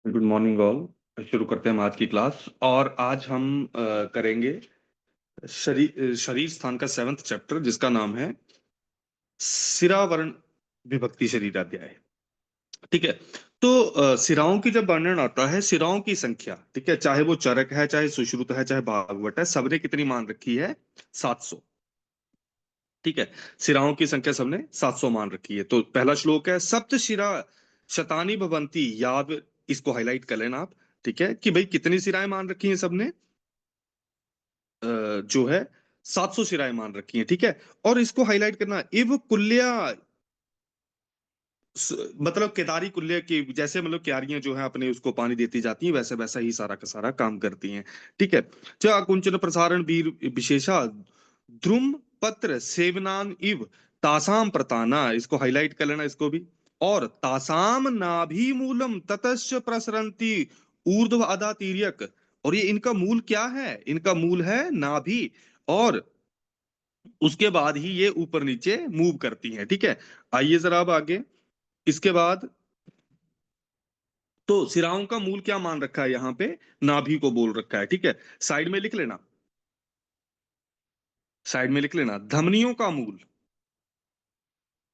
Good morning all. शुरू करते हैं हम आज की क्लास। और आज हम करेंगे शरीर स्थान का 7th चैप्टर, जिसका नाम है सिरावरण विभक्ति शरीर अध्याय। ठीक है। तो सिराओं की जब वर्णन आता है, सिराओं की संख्या, ठीक है, चाहे वो चरक है, चाहे सुश्रुत है, चाहे भागवत है, सबने कितनी मान रखी है? 700। ठीक है। सिराओं की संख्या सबने 700 मान रखी है। तो पहला श्लोक है, सप्त शिरा शतानी भवंती याद। इसको हाईलाइट कर लेना आप। ठीक है, कि भाई कितनी सिराएं मान रखी हैं सबने? जो है 700 सिराएं मान रखी हैं। ठीक है। और इसको हाईलाइट करना, इव कुल्या मतलब केदारी कुल्य की जैसे, मतलब क्यारियां जो है अपने उसको पानी देती जाती हैं, वैसे वैसा ही सारा का सारा काम करती हैं। ठीक है। च कुंचन प्रसारण वीर विशेषा द्रुम पत्र सेवनान इव तासाम प्रताना। इसको हाईलाइट कर लेना, इसको भी। और तासाम नाभि मूलम ततश्च प्रसरंती ऊर्ध्व अधा तिर्यक। और ये इनका मूल क्या है? इनका मूल है नाभि। और उसके बाद ही ये ऊपर नीचे मूव करती हैं। ठीक है। आइए जरा अब आगे। इसके बाद तो सिराओं का मूल क्या मान रखा है यहाँ पे? नाभि को बोल रखा है। ठीक है। साइड में लिख लेना, साइड में लिख लेना धमनियों का मूल।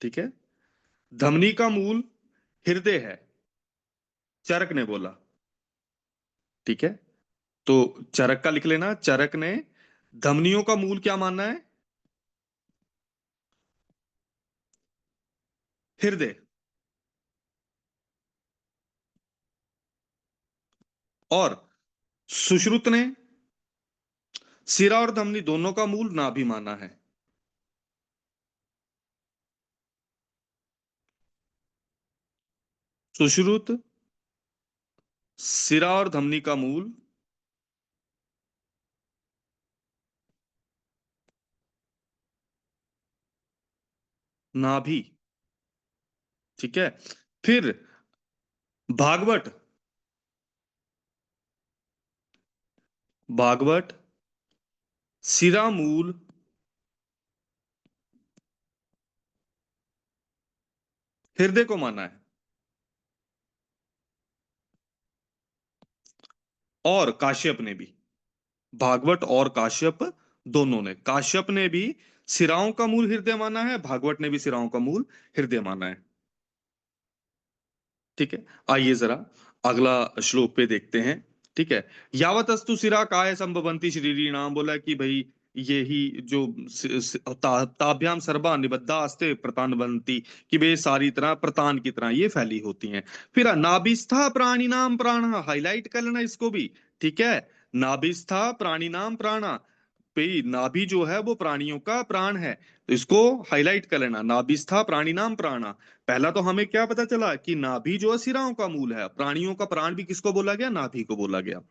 ठीक है। धमनी का मूल हृदय है, चरक ने बोला। ठीक है। तो चरक का लिख लेना, चरक ने धमनियों का मूल क्या मानना है? हृदय। और सुश्रुत ने सिरा और धमनी दोनों का मूल नाभि माना है। सुश्रुत, सिरा और धमनी का मूल नाभि। ठीक है। फिर भागवत, भागवत सिरा मूल हृदय को माना है। और काश्यप ने भी, भागवत और काश्यप दोनों ने, काश्यप ने भी सिराओं का मूल हृदय माना है, भागवत ने भी सिराओं का मूल हृदय माना है। ठीक है। आइए जरा अगला श्लोक पे देखते हैं। ठीक है। यावतस्तु सिरा काय संभवंती शरीरी नाम, बोला कि भाई ये ही जो ताभ्याम सर्वा निबद्धा अस्ते प्रतान बनती, कि वे सारी तरह प्रतान की तरह ये फैली होती हैं। फिर नाभिस्था प्राणी नाम प्राण, हाईलाइट कर लेना इसको भी। ठीक है। नाभिस्था प्राणी नाम प्राणा, पे नाभि जो है वो प्राणियों का प्राण है। तो इसको हाईलाइट कर लेना, नाभिस्था प्राणी नाम प्राणा। पहला तो हमें क्या पता चला कि नाभि जो है सिराओं का मूल है, प्राणियों का प्राण भी किसको बोला गया? नाभि को बोला गया।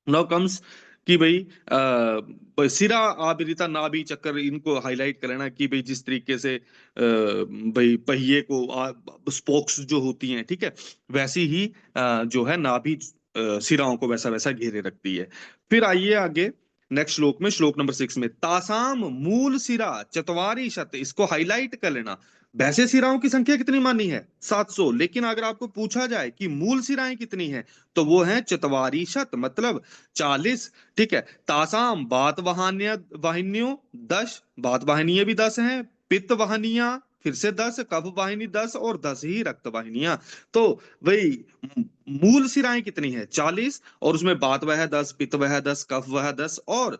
नाउ कम्स कि भाई सिरा आबरिता नाभि चक्कर, इनको हाईलाइट कर लेना कि भाई जिस तरीके से भाई पहिए को स्पोक्स जो होती हैं, ठीक है, वैसी ही जो है नाभि सिराओं को वैसा वैसा घेरे रखती है। फिर आइए आगे नेक्स्ट श्लोक में, श्लोक नंबर 6 में, तासाम मूल सिरा चतवारी शत। इसको हाईलाइट कर लेना। वैसे सिराओं की संख्या कितनी मानी है? 700। लेकिन अगर आपको पूछा जाए कि मूल सिराएं कितनी हैं, तो वो है चतवारी शत, मतलब 40। ठीक है। तासाम बात वाहनिया वाहिनियों 10, बात वाहिनियां भी 10 हैं। पित्त वाहिनियां फिर से 10, कफ वाहिनी 10, और 10 ही रक्त वाहिनियां। तो वही मूल सिराएं कितनी है? 40। और उसमें बात वह है 10, पित्त वह है 10, कफ वह 10, और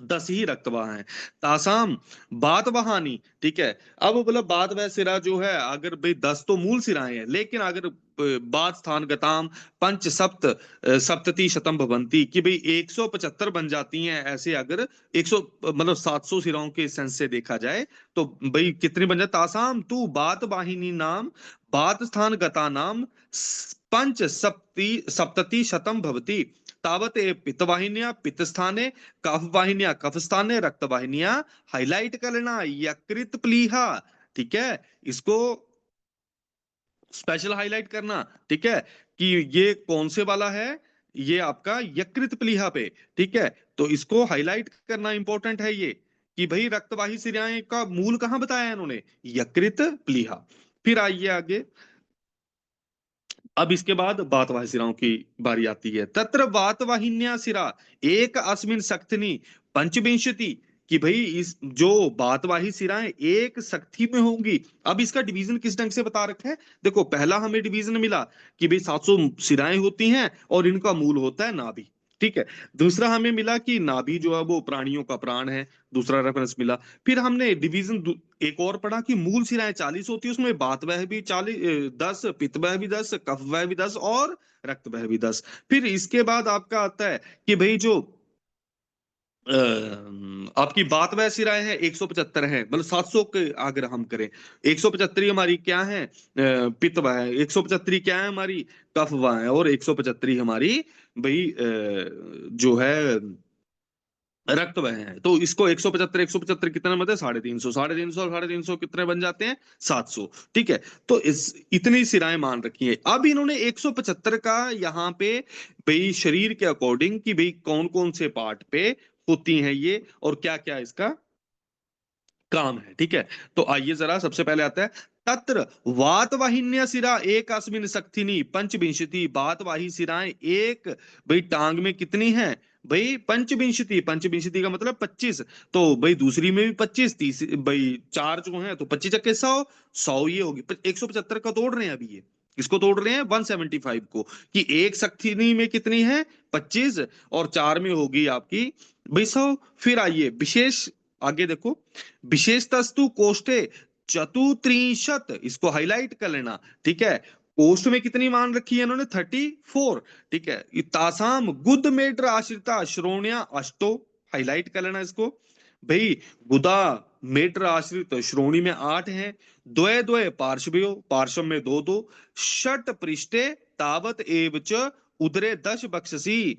10 ही रक्तवाह हैं। तासाम बात वहानी। ठीक है। अब मतलब बात वह सिरा जो है, अगर भाई 10 तो मूल सिराएं हैं, लेकिन अगर बात स्थान गताम पंच सप्त सप्तति शतम भवंती, कि भाई 175 बन जाती हैं ऐसे, अगर 100 मतलब 700 सिराओं के सेंस से देखा जाए, तो भाई कितनी बन जाए? तासाम तू बात वाहिनी नाम बात स्थान गता नाम पंच सप्ति सप्तति शतम भवती, तावत ए पित्तवाहिन्या पित्तस्थाने, कफ वाहिनियां कफ स्थाने, रक्त वाहिनियां हाईलाइट कर लेना, यकृत प्लीहा। ठीक है। इसको स्पेशल हाईलाइट करना। ठीक है, कि ये कौन से वाला है? ये आपका यकृत प्लीहा पे। ठीक है। तो इसको हाईलाइट करना इंपॉर्टेंट है ये, कि भाई रक्तवाही सिराएं का मूल कहां बताया है इन्होंने? यकृत प्लीहा। फिर आइए आगे। अब इसके बाद बातवाही सिराओं की बारी आती है। तत्र बातवाहिन्या सिरा एक अस्मिन सक्थिनी पंचविंशति, कि भाई इस जो बातवाही सिराएं एक सक्थी में होंगी। अब इसका डिवीजन किस ढंग से बता रखा है, देखो पहला हमें डिवीजन मिला कि भाई 700 सिराएं होती हैं और इनका मूल होता है नाभि, ठीक है। दूसरा हमें मिला कि नाभि जो है वो प्राणियों का प्राण है, दूसरा रेफरेंस मिला। फिर हमने डिवीजन एक और पढ़ा कि मूल सिराएं 40 होती है, उसमें बात वह भी 40, 10, पित्त वह भी 10, कफ वह भी 10 और रक्त वह भी 10। फिर इसके बाद आपका आता है कि भाई जो आपकी बात वह सिराएं है 175 है, मतलब 700 के अगर हम करें, 175 हमारी क्या है पित्त वह है, 175 क्या है हमारी कफ वह है, और 175 हमारी भाई जो है रक्त वह है। तो इसको 175 175 कितना मतलब 350, 350 और 350 कितने बन जाते हैं 700, ठीक है। तो इस इतनी सिराएं मान रखी है। अब इन्होंने 175 का यहाँ पे भाई शरीर के अकॉर्डिंग कि भाई कौन कौन से पार्ट पे होती हैं ये और क्या क्या इसका काम है, ठीक है। तो आइए जरा सबसे पहले आता है तत्र वातवाहिन्य सिरा एक अस्मिन सक्थिनी पंचविंशति, बातवाही सिराएं एक भाई टांग में कितनी है भाई पंचविंशति, पंचविंशति का मतलब 25। तो भाई दूसरी में भी 25, तीसरी भाई चार जो है तो 25 चक्के 100, 100 ये होगी 175 का तोड़ रहे हैं अभी ये, इसको तोड़ रहे हैं 175 को, कि एक सक्थिनी में कितनी है 25 और चार में होगी आपकी भाई 100। फिर आइए विशेष, आगे देखो विशेषतस्तु कोष्ठे चतुत्रिंशत, इसको हाईलाइट कर लेना, ठीक है। कोष्ठ में कितनी मान रखी है इन्होंने 34, ठीक है। तासाम गुद मेड्र आश्रिता श्रोणिया अष्टो, हाईलाइट कर लेना इसको भाई। गुदा मेट्र आश्रित श्रोणी में 8 हैं, द्वय द्वय पार्श्वयो पार्श्व में दो दो, षट पृष्ठे तावत एव च उदरे 10 बक्षसी,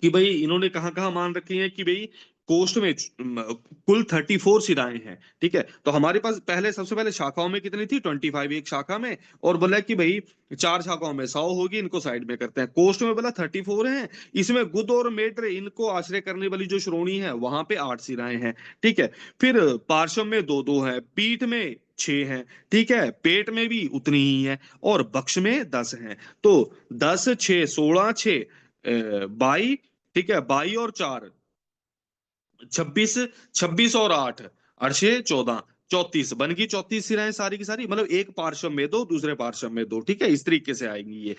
कि भाई इन्होंने कहाँ कहाँ मान रखी है कि भाई कोष्ठ में कुल 34 शिराएं हैं, ठीक है। तो हमारे पास पहले सबसे पहले शाखाओं में कितनी थी 25 एक शाखा में, और बोला कि भाई चार शाखाओं में 100 होगी, इनको साइड में करते हैं। कोष्ठ में बोला 34 हैं, इसमें गुद और मेड्र इनको आश्रय करने वाली जो श्रोणी है वहां पे 8 शिराएं हैं, ठीक है। फिर पार्श्व में दो दो है, पीठ में 6 हैं, ठीक है, पेट में भी उतनी ही है, और बक्ष में 10 हैं। तो 10 6 16 6 22, ठीक है, 22 और 4 26, 26 और 8 अड़छे 14, 34 बन गई 34 सिराएं सारी की सारी, मतलब एक पार्श्व में दो दूसरे पार्श्व में दो, ठीक है, इस तरीके से आएंगी ये।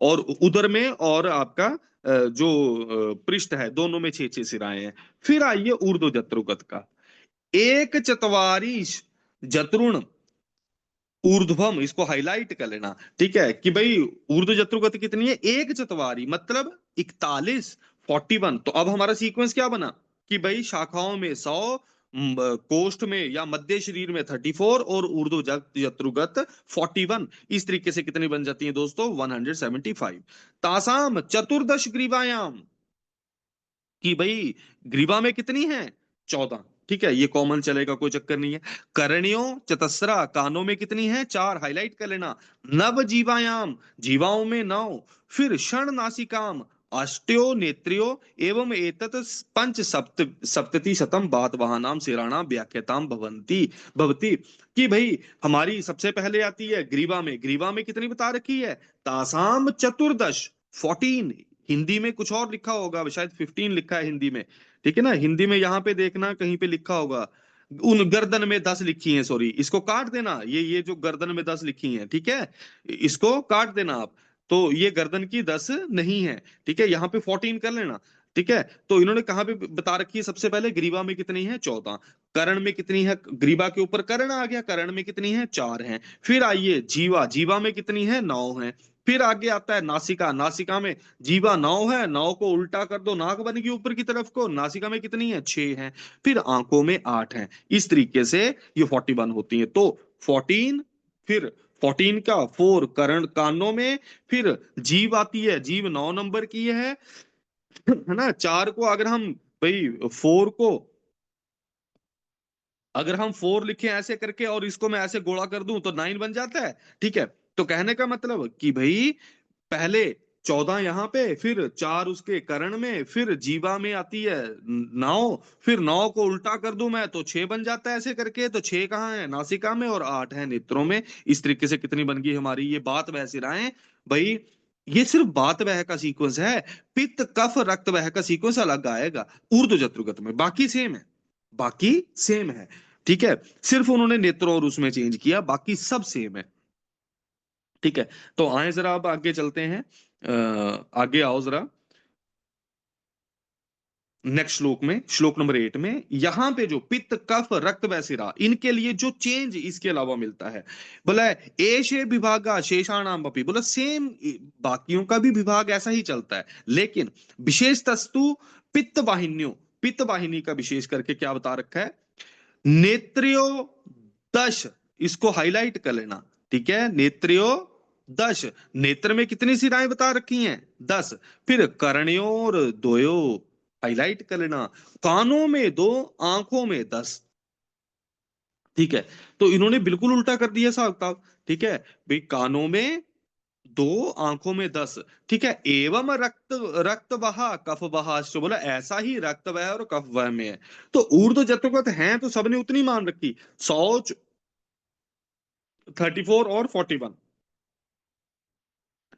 और उदर में और आपका जो पृष्ठ है दोनों में 6 6 सिराएं हैं। फिर आइए ऊर्ध्व जत्रुगत का, एक चतवारी जत्रुण ऊर्ध्वम, इसको हाईलाइट कर लेना, ठीक है, कि भाई ऊर्ध्व जत्रुगत कितनी है एक चतवारी मतलब 41, 41। तो अब हमारा सीक्वेंस क्या बना कि भाई शाखाओं में 100, कोष्ठ में या मध्य शरीर में 34 और ऊर्ध्व जत्रुगत 41। इस तरीके से कितनी बन जाती है दोस्तों 175। तासाम चतुर्दश ग्रीवायाम, कि भाई ग्रीवा में कितनी है 14, ठीक है, ये कॉमन चलेगा कोई चक्कर नहीं है। करणियों चतस्रा, कानों में कितनी है 4, हाईलाइट कर लेना। नव जीवायाम, जीवाओं में 9। फिर क्षण नासिकाम अष्टयो नेत्रियो एवं एतत पंच सप्तति शतम बात वहानाम सिराणाम व्याख्याताम भवंती भवती, कि भाई हमारी सबसे पहले आती है ग्रीवा में, ग्रीवा में कितनी बता रखी है तासाम चतुर्दश 14, हिंदी में कुछ और लिखा होगा शायद 15 लिखा है हिंदी में, ठीक है ना, हिंदी में यहाँ पे देखना कहीं पे लिखा होगा उन गर्दन में 10 लिखी है, सॉरी इसको काट देना, ये जो गर्दन में 10 लिखी है, ठीक है, इसको काट देना आप। तो ये गर्दन की 10 नहीं है, ठीक है, यहाँ पे 14 कर लेना, ठीक है। तो इन्होंने कहाँ पे बता रखी है सबसे पहले ग्रीवा में कितनी है 14, कर्ण में कितनी है, ग्रीवा के ऊपर कर्ण आ गया, कर्ण में कितनी है 4 है। फिर आइए जीवा, जीवा में कितनी है 9 है। फिर आगे आता है नासिका, नासिका में जीवा 9 है, 9 को उल्टा कर दो नाक बन गई ऊपर की तरफ को, नासिका में कितनी है 6 है। फिर आंखों में 8 है। इस तरीके से ये 41 होती है। तो 14, फिर 14 का 4 कर्ण कानों में, फिर जीव आती है, जीव 9 नंबर की है ना। चार को अगर हम भाई 4 को अगर हम 4 लिखे ऐसे करके और इसको मैं ऐसे गोला कर दूं तो 9 बन जाता है, ठीक है। तो कहने का मतलब कि भाई पहले 14 यहाँ पे, फिर 4 उसके कर्ण में, फिर जीवा में आती है 9, फिर 9 को उल्टा कर दूं मैं तो 6 बन जाता है ऐसे करके, तो 6 कहाँ है, नासिका में, और 8 है नेत्रों में। इस तरीके से कितनी बन गई हमारी ये बात वह सिराएं भाई। ये सिर्फ बात वह का सीक्वेंस है, पित्त कफ रक्त वह का सीक्वेंस अलग आएगा ऊर्ध्व जत्रुगत में, बाकी सेम है, बाकी सेम है। ठीक है, सिर्फ उन्होंने नेत्रों और उसमें चेंज किया, बाकी सब सेम है। ठीक है, तो आए जरा अब आगे चलते हैं, आगे आओ जरा नेक्स्ट श्लोक में, श्लोक नंबर 8 में, यहां पे जो पित्त कफ रक्त व सिरा, इनके लिए जो चेंज इसके अलावा मिलता है, बोला है एशे विभागा शेषाणाम अपि, बोला सेम बाकियों का भी विभाग ऐसा ही चलता है, लेकिन विशेष तस्तु पित्त वाहिन्यों, पित्त वाहिनी का विशेष करके क्या बता रखा है, नेत्रियो दश, इसको हाईलाइट कर लेना। ठीक है, नेत्रियो दश, नेत्र में कितनी सिराएं बता रखी हैं, 10। फिर कर्णयों और दोयो, हाईलाइट कर लेना। कानों में 2, आंखों में 10। ठीक है, तो इन्होंने बिल्कुल उल्टा कर दिया साहब साहब। ठीक है भाई, कानों में 2, आंखों में 10। ठीक है, एवं रक्त रक्त बहा कफ बहा, तो बोला ऐसा ही रक्त वह और कफ वह में है। तो ऊर्ध्व जत्रुकत हैं तो सबने उतनी मान रखी, 100, 34 और 41।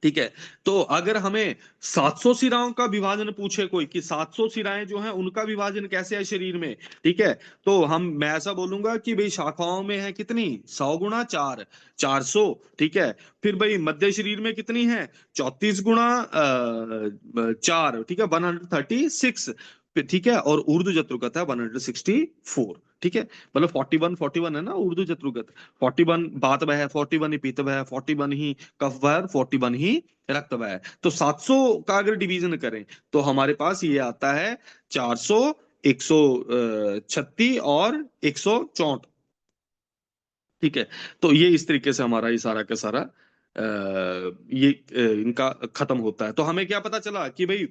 ठीक है, तो अगर हमें 700 सिराओं का विभाजन पूछे कोई कि 700 सिराएं जो हैं उनका विभाजन कैसे है शरीर में, ठीक है, तो मैं ऐसा बोलूंगा कि भाई शाखाओं में है कितनी, 100 गुणा 4, 400। ठीक है, फिर भाई मध्य शरीर में कितनी है, 34 गुणा 4, ठीक है, 136। ठीक है, और ऊर्ध्व जत्रुकत है 164। ठीक है, मतलब 41 41 है ना ऊर्ध्व जत्रुकत, 41 बात वह है, 41 ही पित्त वह है, 41 ही कफ वह है, 41 ही रक्त वह है। तो 700 का अगर डिवीजन करें तो हमारे पास ये आता है 400, 136 और 164। ठीक है, तो ये इस तरीके से हमारा ये सारा का सारा ये इनका खत्म होता है। तो हमें क्या पता चला कि भाई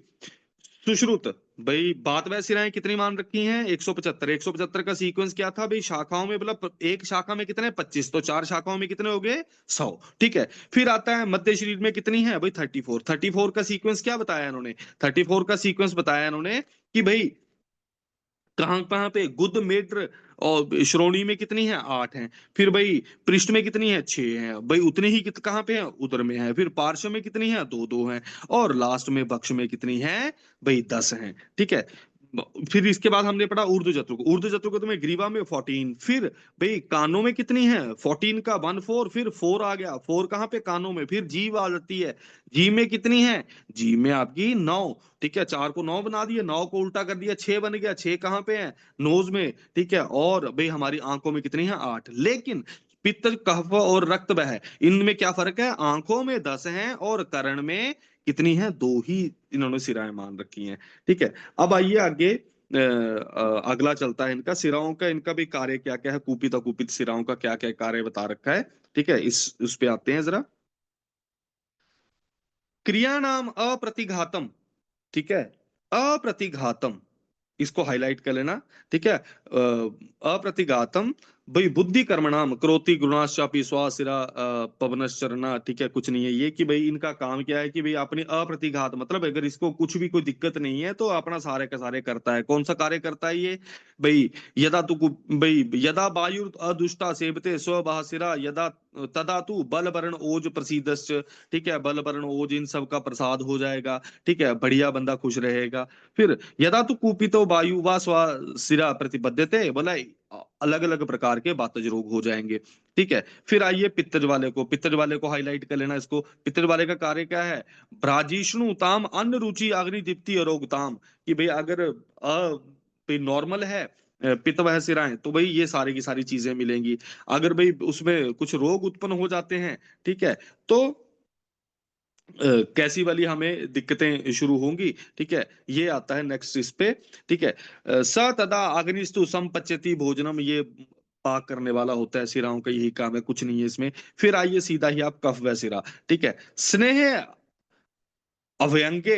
सुश्रुत, भाई बात वह सिराएं कितनी मान रखी हैं, 175। 175 का सीक्वेंस क्या था भाई, शाखाओं में, मतलब एक शाखा में कितने, 25, तो 4 शाखाओं में कितने हो गए, 100। ठीक है, फिर आता है मध्य शरीर में कितनी है भाई, 34। 34 का सीक्वेंस क्या बताया इन्होंने, 34 का सीक्वेंस बताया इन्होंने कि भाई कहाँ कहाँ पे, गुद मेड्र और श्रोणी में कितनी है, 8 है। फिर भाई पृष्ठ में कितनी है, 6 है भाई, उतनी ही कहाँ पे है, उदर में है। फिर पार्श्व में कितनी है, 2 2 है। और लास्ट में बक्ष में कितनी है भाई, 10 है। ठीक है, फिर इसके बाद हमने पढ़ा ऊर्ध्व जत्रुक, ऊर्ध्व जत्रुक में ग्रीवा में 14। फिर भाई कानों में कितनी है, 14 का 14, फिर 4 आ गया, 4 कहाँ पे, कानों में। फिर जीव आ जाती है, जी में कितनी है, जी में आपकी 9। ठीक है, 4 को 9 बना दिया, 9 को उल्टा कर दिया, 6 बन गया, 6 कहाँ पे है, नोज में। ठीक है, और भाई हमारी आंखों में कितनी है, 8। लेकिन पित्त कफ और रक्त वह है, इनमें क्या फर्क है, आंखों में 10 है और कर्ण में कितनी है, 2 ही इन्होंने सिराएं मान रखी हैं। ठीक है, अब आइए आगे, अगला चलता है इनका सिराओं का, इनका भी कार्य क्या क्या है, कुपित अकुपित सिराओं का क्या क्या कार्य बता रखा है। ठीक है, इस उस पे आते हैं जरा, क्रिया नाम अप्रतिघातम। ठीक है, अप्रतिघातम, इसको हाईलाइट कर लेना। ठीक है, अप्रतिघातम, भाई बुद्धि कर्मणाम करोति गुणाश्चापि स्वासिरा पवनश्चरना। ठीक है, कुछ नहीं है ये कि भाई इनका काम क्या है कि भाई अपनी अप्रतिघात, मतलब अगर इसको कुछ भी कोई दिक्कत नहीं है तो अपना सारे का सारे करता है। कौन सा कार्य करता है ये भाई, यदा तू भाई यदा वायु अदुष्टा सेवते स्वभासिरा यदा तदा तू बल वर्ण ओज प्रसीदश्च। ठीक है, बल वर्ण ओज इन सब का प्रसाद हो जाएगा। ठीक है, बढ़िया बंदा खुश रहेगा। फिर यदा तो कुपितो वायु वा स्वा सिरा प्रतिबद्धते, बोला अलग अलग प्रकार के वातज रोग हो जाएंगे। ठीक है, फिर आइए पित्तज वाले को, पित्तज वाले को हाईलाइट कर लेना इसको। पित्तज वाले का कार्य क्या है, भ्राजिष्णु ताम अन्न रुचि अग्नि दीप्ति अरोगताम, कि भाई अगर नॉर्मल है पित्त वह सिराएं तो भाई ये सारी की सारी चीजें मिलेंगी। अगर भाई उसमें कुछ रोग उत्पन्न हो जाते हैं, ठीक है, तो कैसी वाली हमें दिक्कतें शुरू होंगी। ठीक है, ये आता है नेक्स्ट इस पे। ठीक है, स तदा अग्निस्तु संपच्यति भोजनम, ये पाक करने वाला होता है, सिराओं का यही काम है, कुछ नहीं है इसमें। फिर आइए सीधा ही आप कफ व सिरा। ठीक है, स्नेह अव्यंगे,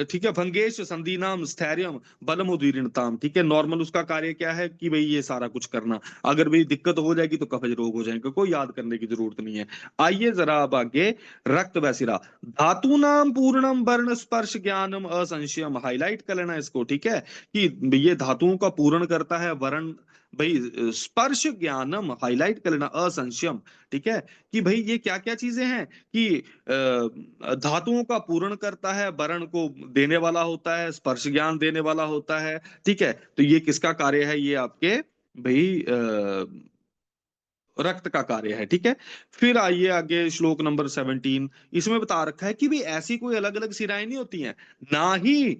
ठीक है, भंगेश संधीनाम स्थैर्यम बलम उदीर्णताम, ठीक है। नॉर्मल उसका कार्य क्या है कि भाई ये सारा कुछ करना, अगर भाई दिक्कत हो जाएगी तो कफज रोग हो जाएंगे, कोई याद करने की जरूरत नहीं है। आइए जरा अब आगे, रक्त वैसिरा, धातु नाम पूर्णम वर्ण स्पर्श ज्ञानम असंशयम, हाईलाइट कर लेना इसको, ठीक है, कि ये धातुओं का पूर्ण करता है वर्ण, भाई स्पर्श ज्ञानम हाईलाइट कर लेना, असंशयम, ठीक है, कि भाई ये क्या क्या चीजें हैं कि धातुओं का पूर्ण करता है, वर्ण को देने वाला होता है, स्पर्श ज्ञान देने वाला होता है, ठीक है। तो ये किसका कार्य है, ये आपके भाई रक्त का कार्य है, ठीक है। फिर आइए आगे, श्लोक नंबर 17, इसमें बता रखा है कि भी ऐसी कोई अलग अलग सिराएं नहीं होती हैं, ना ही,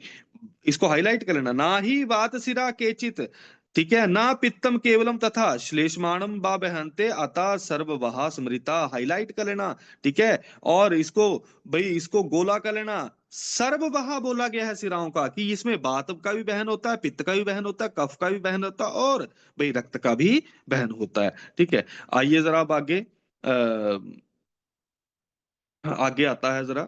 इसको हाईलाइट कर लेना, ना ही वात सिरा केचित, ठीक है, ना पित्तम केवलम तथा श्लेष्माणम बा बहंते अतः सर्व वहा स्मृता, हाईलाइट कर लेना, ठीक है। और इसको, भाई इसको गोला कर लेना, सर्व वहा बोला गया है सिराओं का, कि इसमें वात का भी बहन होता है, पित्त का भी बहन होता है, कफ का भी बहन होता है, और भाई रक्त का भी बहन होता है, ठीक है। आइए जरा अब आगे, आगे आता है जरा,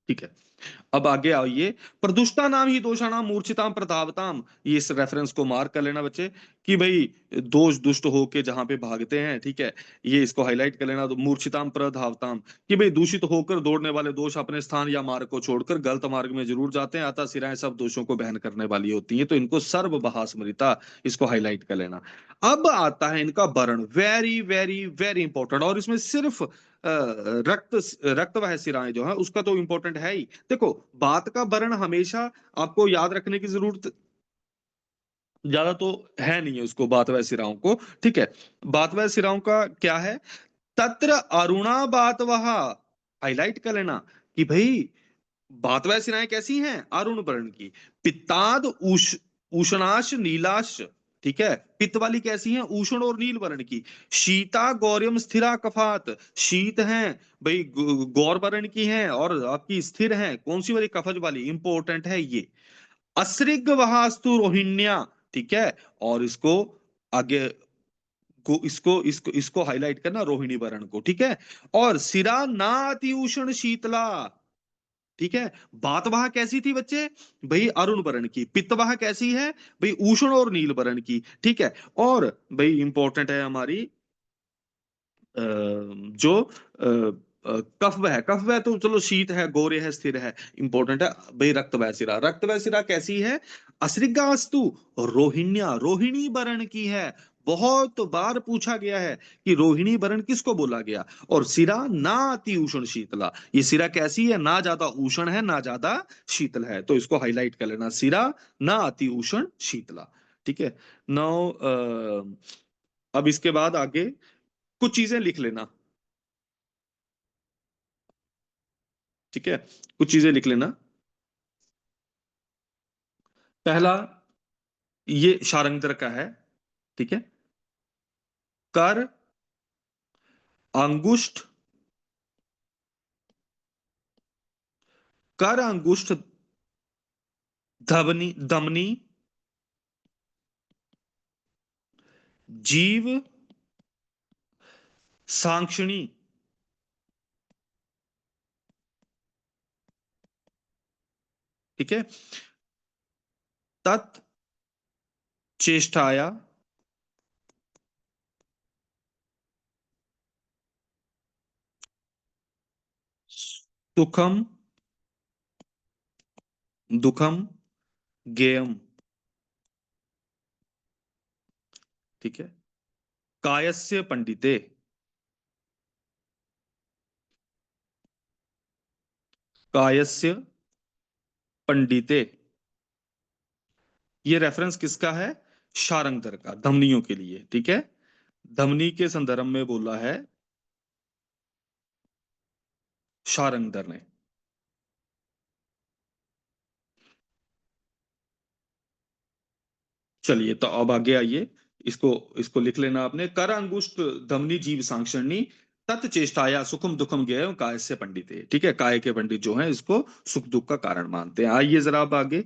ठीक है। अब आगे आइए, प्रदुष्टा नाम ही दोषाणाम मूर्छिताम प्रधावताम, ये इस रेफरेंस को मार्क कर लेना बच्चे, कि भाई दोष दुष्ट होके जहां पे भागते हैं, ठीक है, ये इसको हाईलाइट कर लेना, तो मूर्छिताम प्रधावताम, कि भाई दूषित होकर दौड़ने वाले दोष अपने स्थान या मार्ग को छोड़कर गलत मार्ग में जरूर जाते हैं, अतः सिराएं सब दोषों को बहन करने वाली होती हैं, तो इनको सर्व बहा स्मृता, इसको हाईलाइट कर लेना। अब आता है इनका वर्ण, वेरी वेरी वेरी इंपॉर्टेंट, और इसमें सिर्फ रक्त, रक्त वह सिराएं जो है उसका तो इंपॉर्टेंट है ही। देखो, बात का वर्ण हमेशा आपको याद रखने की जरूरत ज्यादा तो है नहीं है उसको, बात वह सिराओं को, ठीक है। बात वह सिराओं का क्या है, तत्र अरुणा बात वह, हाईलाइट कर लेना, कि भाई बात वह सिराएं कैसी हैं, अरुण वर्ण की, पित्ताद उष्णाश नीलाश, ठीक है, पित्त वाली कैसी हैं, उष्ण और नील वर्ण की, शीता गौरम स्थिरा कफात, शीत हैं भाई, गौर वर्ण की हैं, और आपकी स्थिर हैं कौन सी वाली, कफज वाली, इंपॉर्टेंट है ये। असृग वहास्तु रोहिण्या, ठीक है, और इसको आगे को, इसको इसको हाईलाइट करना, रोहिणी वर्ण को, ठीक है। और सिरा ना अति उष्ण शीतला, ठीक है। बातवाह कैसी थी बच्चे, भाई अरुण वर्ण की, पित्तवाह कैसी है, भाई उष्ण और नील वर्ण की, ठीक है। और भाई इंपॉर्टेंट है हमारी जो कफ है, कफ वह तो चलो शीत है, गोरे है, स्थिर है, इंपॉर्टेंट है भाई रक्त वह सिरा, रक्त वह सिरा कैसी है, असृगास्तु रोहिण्या, रोहिणी वर्ण की है। बहुत बार पूछा गया है कि रोहिणी वर्ण किसको बोला गया, और सिरा ना अति उष्ण शीतला, ये सिरा कैसी है, ना ज्यादा उष्ण है ना ज्यादा शीतल है, तो इसको हाईलाइट कर लेना, सिरा ना अति उष्ण शीतला, ठीक है। नाउ अब इसके बाद आगे कुछ चीजें लिख लेना, ठीक है, कुछ चीजें लिख लेना। पहला, ये शारंगधर का है, ठीक है, कर अंगुष्ठ, कर अंगुष्ठ धवनी धमनी जीव सांक्षणी, ठीक है, तत् चेष्टाया सुखम दुखम गेयम, ठीक है, कायस्य पंडिते, कायस्य पंडिते, ये रेफरेंस किसका है, शारंगधर का, धमनियों के लिए, ठीक है, धमनी के संदर्भ में बोला है शारंगधर ने। चलिए तो अब आगे आइए, इसको इसको लिख लेना आपने, कर अंगुष्ठ धमनी जीव सांक्षणी तत् चेष्टाया सुखम दुखम ज्ञेय काय से पंडित है, ठीक है, काय के पंडित जो है इसको सुख दुख का कारण मानते हैं। आइए जरा अब आगे,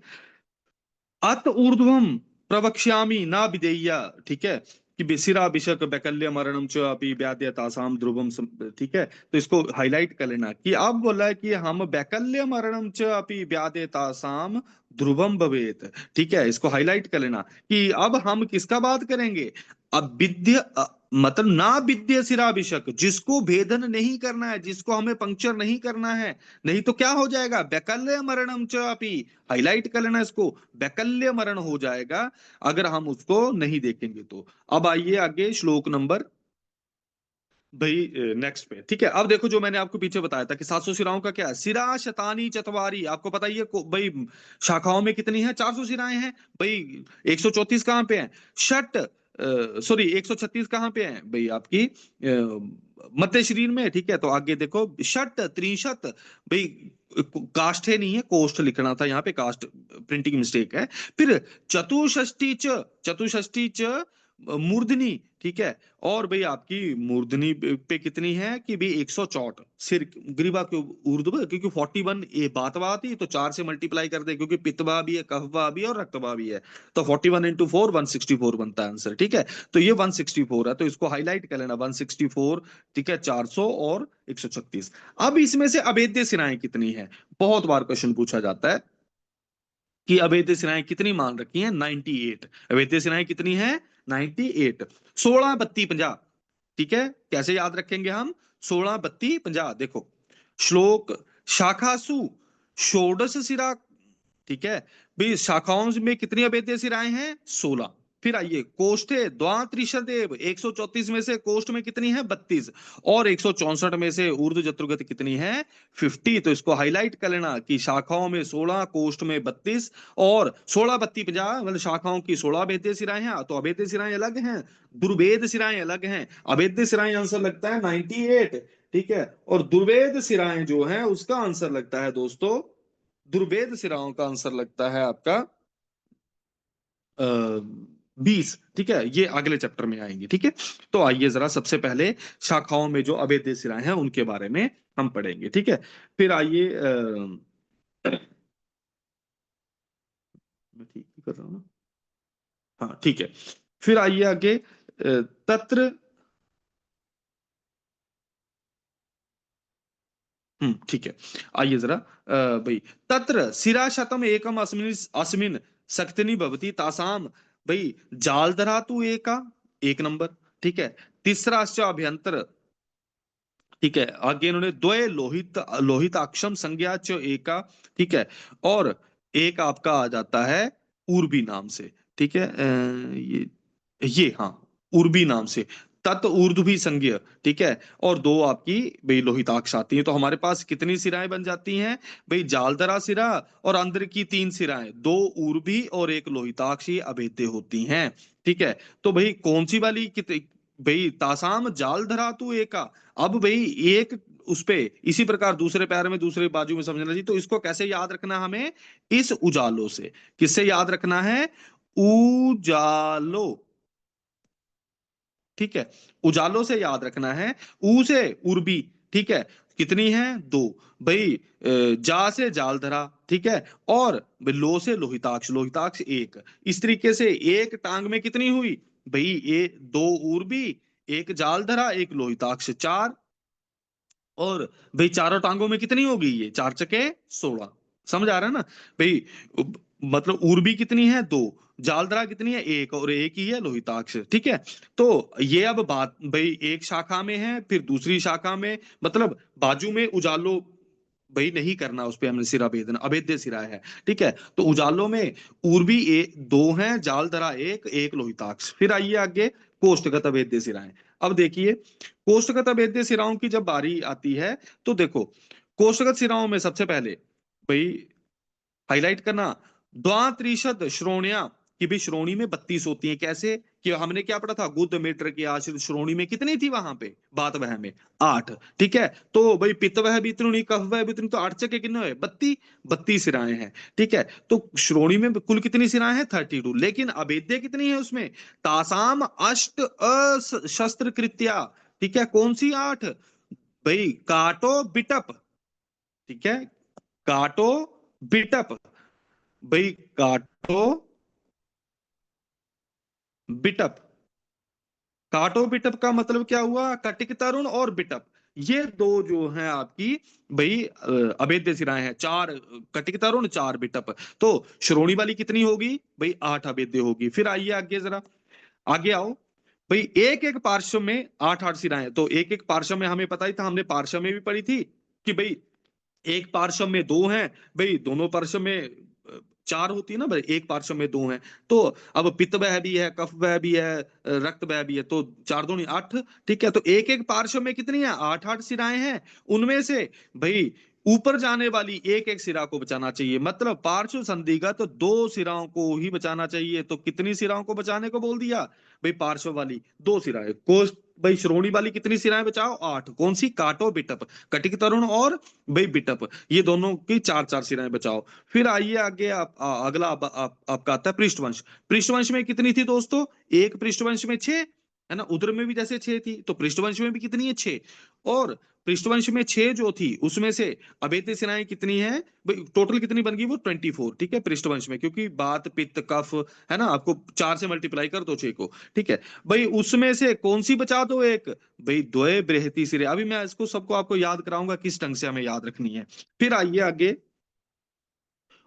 अत ऊर्ध्वम प्रवक्ष्यामि ना विधेया, ठीक है, कि बिसिरा बिशक बैकल्य मरणम च अपि व्याद्य तासाम ध्रुवम ठीक है, तो इसको हाईलाइट कर लेना कि अब बोला है कि हम बैकल्य मरणम च अपि व्याद्य तासाम ध्रुवम भवेत। ठीक है, इसको हाईलाइट कर लेना कि अब हम किसका बात करेंगे। अब मतलब ना विद्य सिराभिषक, जिसको भेदन नहीं करना है, जिसको हमें पंक्चर नहीं करना है, नहीं तो क्या हो जाएगा, वैकल्य मरणम च अपि, हाईलाइट कर लेना इसको, वैकल्य मरण हो जाएगा अगर हम उसको नहीं देखेंगे तो। अब आइए आगे श्लोक नंबर भाई नेक्स्ट पे। ठीक है, अब देखो जो मैंने आपको पीछे बताया था कि 700 सिराओं का क्या है, सिरा शतानी चतवारी, आपको पता ही है भाई शाखाओं में कितनी है, 400 सिराएं हैं भाई। 134 कहाँ पे है, षट सॉरी 136 कहाँ पे है भाई आपकी मध्य शरीर में। ठीक है, तो आगे देखो षट त्रिशत भाई, काष्ठे नहीं है, कोष्ठ लिखना था यहाँ पे, काष्ठ प्रिंटिंग मिस्टेक है। फिर चतुष्षष्टी च मूर्धनी। ठीक है, और भाई आपकी मूर्धनी पे कितनी है कि भाई 164 सिर ग्रीवा के ऊर्ध्व, क्योंकि 41 ये बातवा आती तो 4 से मल्टीप्लाई कर दे, क्योंकि पित्तवा भी है, कफवा भी है और रक्तवा भी है, तो 41 इंटू 4 164 बनता है आंसर। ठीक है, तो ये 164 है, तो इसको हाईलाइट कर लेना 164। ठीक है, 400 और 136। अब इसमें से अभेद्य सिराएं कितनी है, बहुत बार क्वेश्चन पूछा जाता है कि अवैध सेनाएं कितनी मान रखी हैं, 98। अवैध सेनाएं कितनी है, 98। 16 32 50। ठीक है, कैसे याद रखेंगे हम, 16 32 50। देखो श्लोक शाखासु षोडश सिरा। ठीक है भाई, शाखाओं में कितनी अभेद्य सिराएं हैं, 16। फिर आइए कोष्ठे द्वात्रिशदेव, 134 में से कोष्ठ में कितनी है, 32, और 164 में से ऊर्ध्व जत्रुगति कितनी है, 50। तो इसको हाईलाइट कर लेना कि शाखाओं में 16, कोष्ठ में 32, और 16 32 50, मतलब शाखाओं की 16 अभेद्य सिराएं हैं, तो अभेद्य सिराएं अलग हैं, दुर्भेद सिराएं अलग हैं। अभेद्य सिराएं आंसर लगता है 98। ठीक है, और दुर्भेद सिराएं जो है उसका आंसर लगता है दोस्तों, दुर्भेद सिराओं का आंसर लगता है आपका 20। ठीक है, ये अगले चैप्टर में आएंगे। ठीक है, तो आइए जरा सबसे पहले शाखाओं में जो अभेद्य सिराएं हैं उनके बारे में हम पढ़ेंगे। ठीक है, फिर आइए मैं ठीक ही कर रहा हूँ ना, हाँ ठीक है। फिर आइए आगे तत्र ठीक है, आइए जरा भाई तत्र सिरा शतम एकम अस्मिन अस्मिन शक्तिनी भवती तासाम भाई जालधरा तू एका, एक नंबर। ठीक है, तीसरा अभ्यंतर। ठीक है, आगे इन्होंने द्वय लोहित लोहिताक्षम संज्ञा च एका। ठीक है, और एक आपका आ जाता है उर्बी नाम से। ठीक है, ये हाँ, उर्बी नाम से, तत् ऊर्ध्वी संज्ञा। ठीक है, और दो आपकी भाई लोहिताक्ष आती हैं, तो हमारे पास कितनी सिराएं बन जाती हैं भाई, जालधरा सिरा और अंदर की 3 सिराएं, 2 ऊर्ध्वी और एक लोहिताक्ष, ये अभेद्य होती हैं। ठीक है, तो भाई कौन सी वाली भाई तासाम जालधरा तू एका। अब भाई एक उस पे इसी प्रकार दूसरे पैर में दूसरे बाजू में समझना चाहिए, तो इसको कैसे याद रखना हमें, इस उजालों से। किससे याद रखना है, उजालो। ठीक है, उजालों से याद रखना है, ऊ से उर्बी। ठीक है, कितनी है, 2 भाई, जा से जाल धरा। ठीक है, और भाई लो से लोहिताक्ष, लोहिताक्ष 1। इस तरीके से एक टांग में कितनी हुई भाई, ये 2 उर्बी, एक जाल धरा, एक लोहिताक्ष, 4। और भाई चारों टांगों में कितनी होगी, ये 4 चके 16। समझ आ रहा है ना भाई, मतलब उर्बी कितनी है, 2, जालधरा कितनी है, 1, और एक ही है लोहिताक्ष। ठीक है, तो ये अब बात भाई एक शाखा में है, फिर दूसरी शाखा में, मतलब बाजू में उजालो भाई नहीं करना, उस पे हमने सिरा भेदना, अभेद्य सिरा है। ठीक है, तो उजालों में उर्वी 2 हैं, जालधरा 1, एक लोहिताक्ष। फिर आइए आगे कोष्ठगत अभेद्य सिराएं। अब देखिए कोष्ठगत अभेद्य सिराओं की जब बारी आती है, तो देखो कोष्ठगत सिराओं में सबसे पहले भाई हाईलाइट करना, द्वात्रिशद श्रोणिया, कि भी श्रोणी में 32 होती है। कैसे, कि हमने क्या पढ़ा था, गुद मीटर की आश्रित श्रोणी में कितनी थी वहां पे, बात वह में 8। ठीक है, तो भाई पितवह वितरुणी कफवह वितरुणी, तो 8 चके कितने हुए, 32, 32 सिराएं हैं। ठीक है, तो श्रोणी में कुल कितनी सिराएं हैं, 32, लेकिन अभेद्य कितनी है उसमें, तासाम अष्ट अशस्त्र कृत्या। ठीक है, कौन सी 8 भाई, काटो बिटप। ठीक है, काटो बिटप भाई, काटो बिटप। काटो बिटप का मतलब क्या हुआ, कटिक तरुण और बिटप, ये दो जो हैं आपकी भाई अभेद्य सिराएं हैं। चार कटिक तरुण, चार बिटप, तो श्रोणी वाली कितनी होगी भाई, 8 अभेद्य होगी। फिर आइए आगे जरा, आगे आओ भाई। एक एक पार्श्व में 8 8 सिराएं, तो एक एक पार्श्व में हमें पता ही था, हमने पार्श्व में भी पढ़ी थी कि भाई एक पार्श्व में दो हैं, भाई दोनों पार्श्व में चार होती है ना भाई, एक पार्श्व में दो हैं। तो अब पित्त वह भी है, कफ वह भी है, रक्त वह भी है, तो चार दूनी 8। ठीक है, तो एक एक पार्श्व में कितनी है, 8 8 सिराएं हैं। उनमें से भाई ऊपर जाने वाली एक एक सिरा को बचाना चाहिए, मतलब पार्श्व संधिगत तो दो सिराओं को ही बचाना चाहिए। तो कितनी सिराओं को बचाने को बोल दिया भाई, पार्श्व वाली दो सिराएं को। भाई श्रोणी वाली कितनी सिराएं बचाओ, 8। कौन सी, काटो बिटप, कटिक तरुण और भाई बिटप, ये दोनों की 4 4 सिराएं बचाओ। फिर आइए आगे, अगला आपका आता है पृष्ठवंश। पृष्ठवंश में कितनी थी दोस्तों, एक पृष्ठवंश में 6 है ना, उधर में भी जैसे 6 थी, तो पृष्ठवंश में भी कितनी है, 6। और पृष्ठवंश में 6 जो थी, उसमें से अभेद्य सेनाएं कितनी है, टोटल कितनी बन गई वो 24। ठीक है, पृष्ठवंश में, क्योंकि बात पित्त कफ है ना, आपको 4 से मल्टीप्लाई कर दो 6 को। ठीक है भाई, उसमें से कौन सी बचा दो, एक भाई द्वय बृहति सिरे। अभी मैं इसको सबको आपको याद कराऊंगा किस ढंग से हमें याद रखनी है। फिर आइए आगे,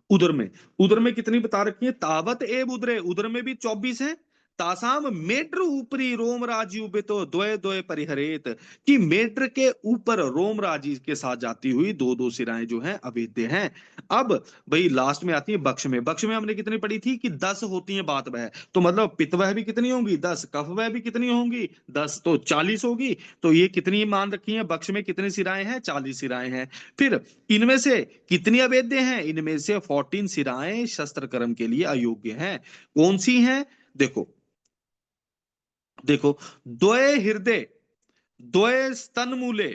उदर में, उदर में कितनी बता रखी है, तावत एव उदरे, उदर में भी 24 है। तासाम मेड्र ऊपरी रोम राजी तो द्वय द्वय परिहरेत, कि मेड्र के ऊपर रोम राजी के साथ जाती हुई दो दो सिराएं जो हैं अभेद्य हैं। अब भाई लास्ट में आती है बक्ष में। बक्ष में हमने कितनी पढ़ी थी कि 10 होती है बात वह, तो मतलब पित्त वह भी कितनी होंगी 10, कफ वह भी कितनी होंगी 10, तो 40 होगी। तो ये कितनी मान रखी है, बक्ष में कितनी सिराएं हैं, 40 सिराएं हैं। फिर इनमें से कितनी अवैध हैं, इनमें से 14 सिराएं शस्त्र कर्म के लिए अयोग्य हैं। कौन सी हैं, देखो देखो, द्वय हृदय, द्वय स्तन मूले,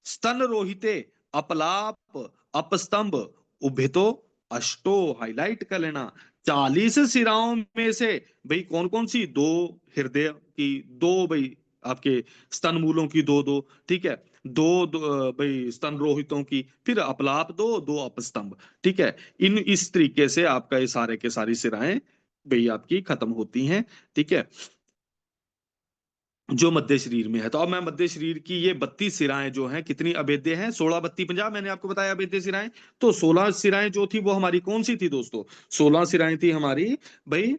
स्तन रोहिते, अपलाप, अपस्तंभ, उभितो, अष्टो, हाईलाइट कर लेना। 40 सिराओं में से भाई कौन कौन सी, दो हृदय की, दो भाई आपके स्तन मूलों की, दो दो। ठीक है, दो भाई स्तन रोहितों की, फिर अपलाप दो, दो अपस्तंभ। ठीक है, इन इस तरीके से आपका ये सारे के सारी सिराएं भाई आपकी खत्म होती हैं। ठीक है, जो मध्य शरीर में है। तो अब मैं मध्य शरीर की ये 32 सिराएं जो हैं कितनी अभेद्य हैं, 16 32 50, मैंने आपको बताया अभेद्य सिराएं। तो 16 सिराएं जो थी वो हमारी कौन सी थी दोस्तों, 16 सिराएं थी हमारी भाई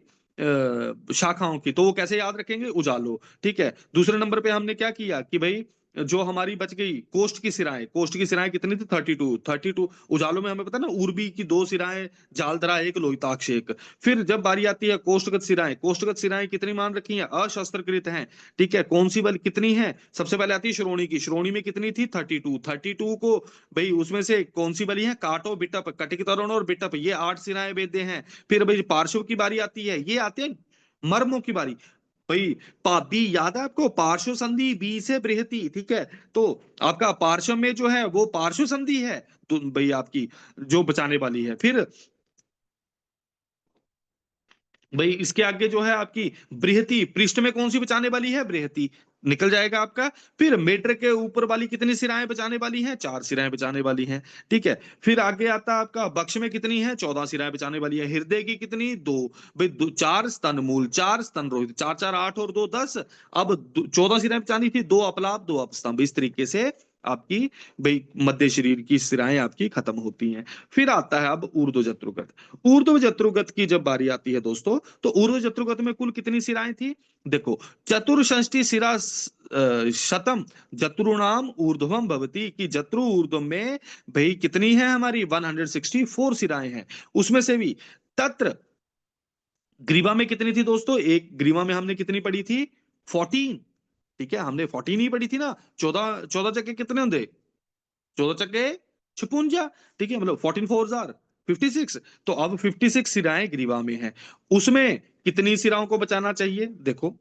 शाखाओं की। तो वो कैसे याद रखेंगे, उजालो। ठीक है, दूसरे नंबर पे हमने क्या किया कि भाई जो हमारी बच गई कोष्ठ की सिराएं, कोष्ठ की सिराएं कितनी थी, 32 32। उजालों में हमें पता ना, उर्वी की दो सिराएं, जालधरा एक, लोहिताक्ष एक। फिर जब बारी आती है कोष्ठगत सिराएं, कोष्ठगत सिराएं कितनी मान रखी हैं, अशस्त्रकृत हैं। ठीक है, कौन सी वाली कितनी है, सबसे पहले आती है श्रोणी की, श्रोणी में कितनी थी 32, 32 को भाई उसमें से कौन सी वाली है, काटो बिटप, कटिक तरुण और बिटप, ये 8 सिराएं वेद्य हैं। फिर भाई पार्श्व की बारी आती है, ये आते हैं मर्मों की बारी भाई। बी याद है आपको, पार्श्व संधि बी से बृहति। ठीक है, तो आपका पार्श्व में जो है वो पार्श्व संधि है, तो भाई आपकी जो बचाने वाली है। फिर भाई इसके आगे जो है आपकी बृहति, पृष्ठ में कौन सी बचाने वाली है, बृहति निकल जाएगा आपका। फिर मेटर के ऊपर वाली कितनी सिराएं बचाने वाली हैं, 4 सिराएं बचाने वाली हैं। ठीक है, फिर आगे आता है आपका बक्ष में कितनी है, 14 सिराएं बचाने वाली है। हृदय की कितनी, दो भाई, 4 स्तन मूल, 4 स्तन रोहित, 4 4 8 और 2 10। अब 14 सिराएं बचानी थी, दो अपलाप, दो अपस्तंभ, इस तरीके से आपकी भाई मध्य शरीर की सिराएं आपकी खत्म होती हैं। फिर आता है अब ऊर्ध्व जत्रुगत। ऊर्ध्व जत्रुगत की जब बारी आती है दोस्तों, तो ऊर्ध्व जत्रुगत में कुल कितनी सिराएं थी, देखो चतुर्षष्टि सिरा शतम जत्रुणाम ऊर्ध्वम भवती, की जत्रु ऊर्ध्व में भाई कितनी है हमारी 164 सिराएं हैं। उसमें से भी तत्र ग्रीवा में कितनी थी दोस्तों, एक ग्रीवा में हमने कितनी पढ़ी थी, 14। ठीक है, हमने 14 ही पढ़ी थी ना, 14 14 चक्के कितने होंगे, 14 चक्के 56। ठीक है, मतलब 14 4 जार 56। तो अब 56 सिराएं ग्रीवा में हैं, उसमें कितनी सिराओं को बचाना चाहिए, देखो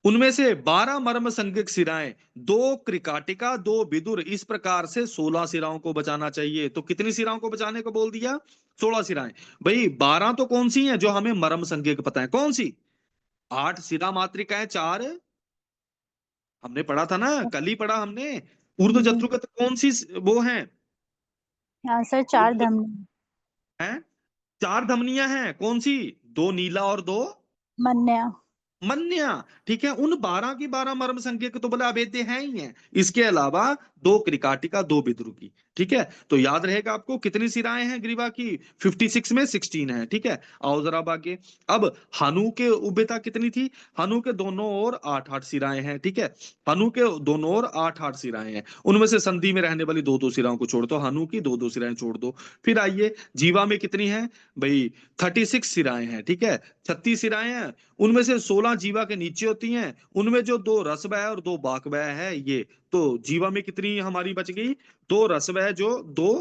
उनमें से 12 मर्म संज्ञक सिराएं, दो क्रिकाटिका, दो विदुर, इस प्रकार से 16 सिराओं को बचाना चाहिए। तो कितनी सिराओं को बचाने को बोल दिया, 16 सिराएं। भाई 12 तो कौन सी हैं जो हमें मर्म संज्ञक पता है, कौन सी, 8 सिरा मात्रिकाएं, 4 हमने पढ़ा था ना, कल ही पढ़ा हमने। ऊर्ध्व जी। जत्रुगत कौन सी वो है, हाँ सर, 4 धमनी। हैं 4 धमनियां हैं, कौन सी, दो नीला और दो मन्या। मन्या, ठीक है। उन 12 की 12 मर्म संज्ञक तो बोला अभेद्य है ही है। इसके अलावा 2 क्रिकाटिका 2 विद्रु की, ठीक है। तो याद रहेगा आपको कितनी सिराएं हैं ग्रीवा की, 56 में 16 है, ठीक है। आओ जरा आगे। अब हनु के उभयता कितनी थी, हनु के दोनों ओर 8-8 सिराएं हैं, ठीक है। हनु के दोनों ओर 8-8 सिराएं हैं, उनमें से संधि में रहने वाली 2-2 सिराओं को छोड़ दो, हनु की 2-2 सिराएं छोड़ दो। फिर आइए जीवा में कितनी है भाई, 36 सिराएं हैं, ठीक है। 36 सिराएं हैं, उनमें से 16 जीवा के नीचे होती हैं, उनमें जो 2 रसवह और 2 बाकवह है, ये तो जीवा में कितनी हमारी बच गई, 2 रसवह जो 2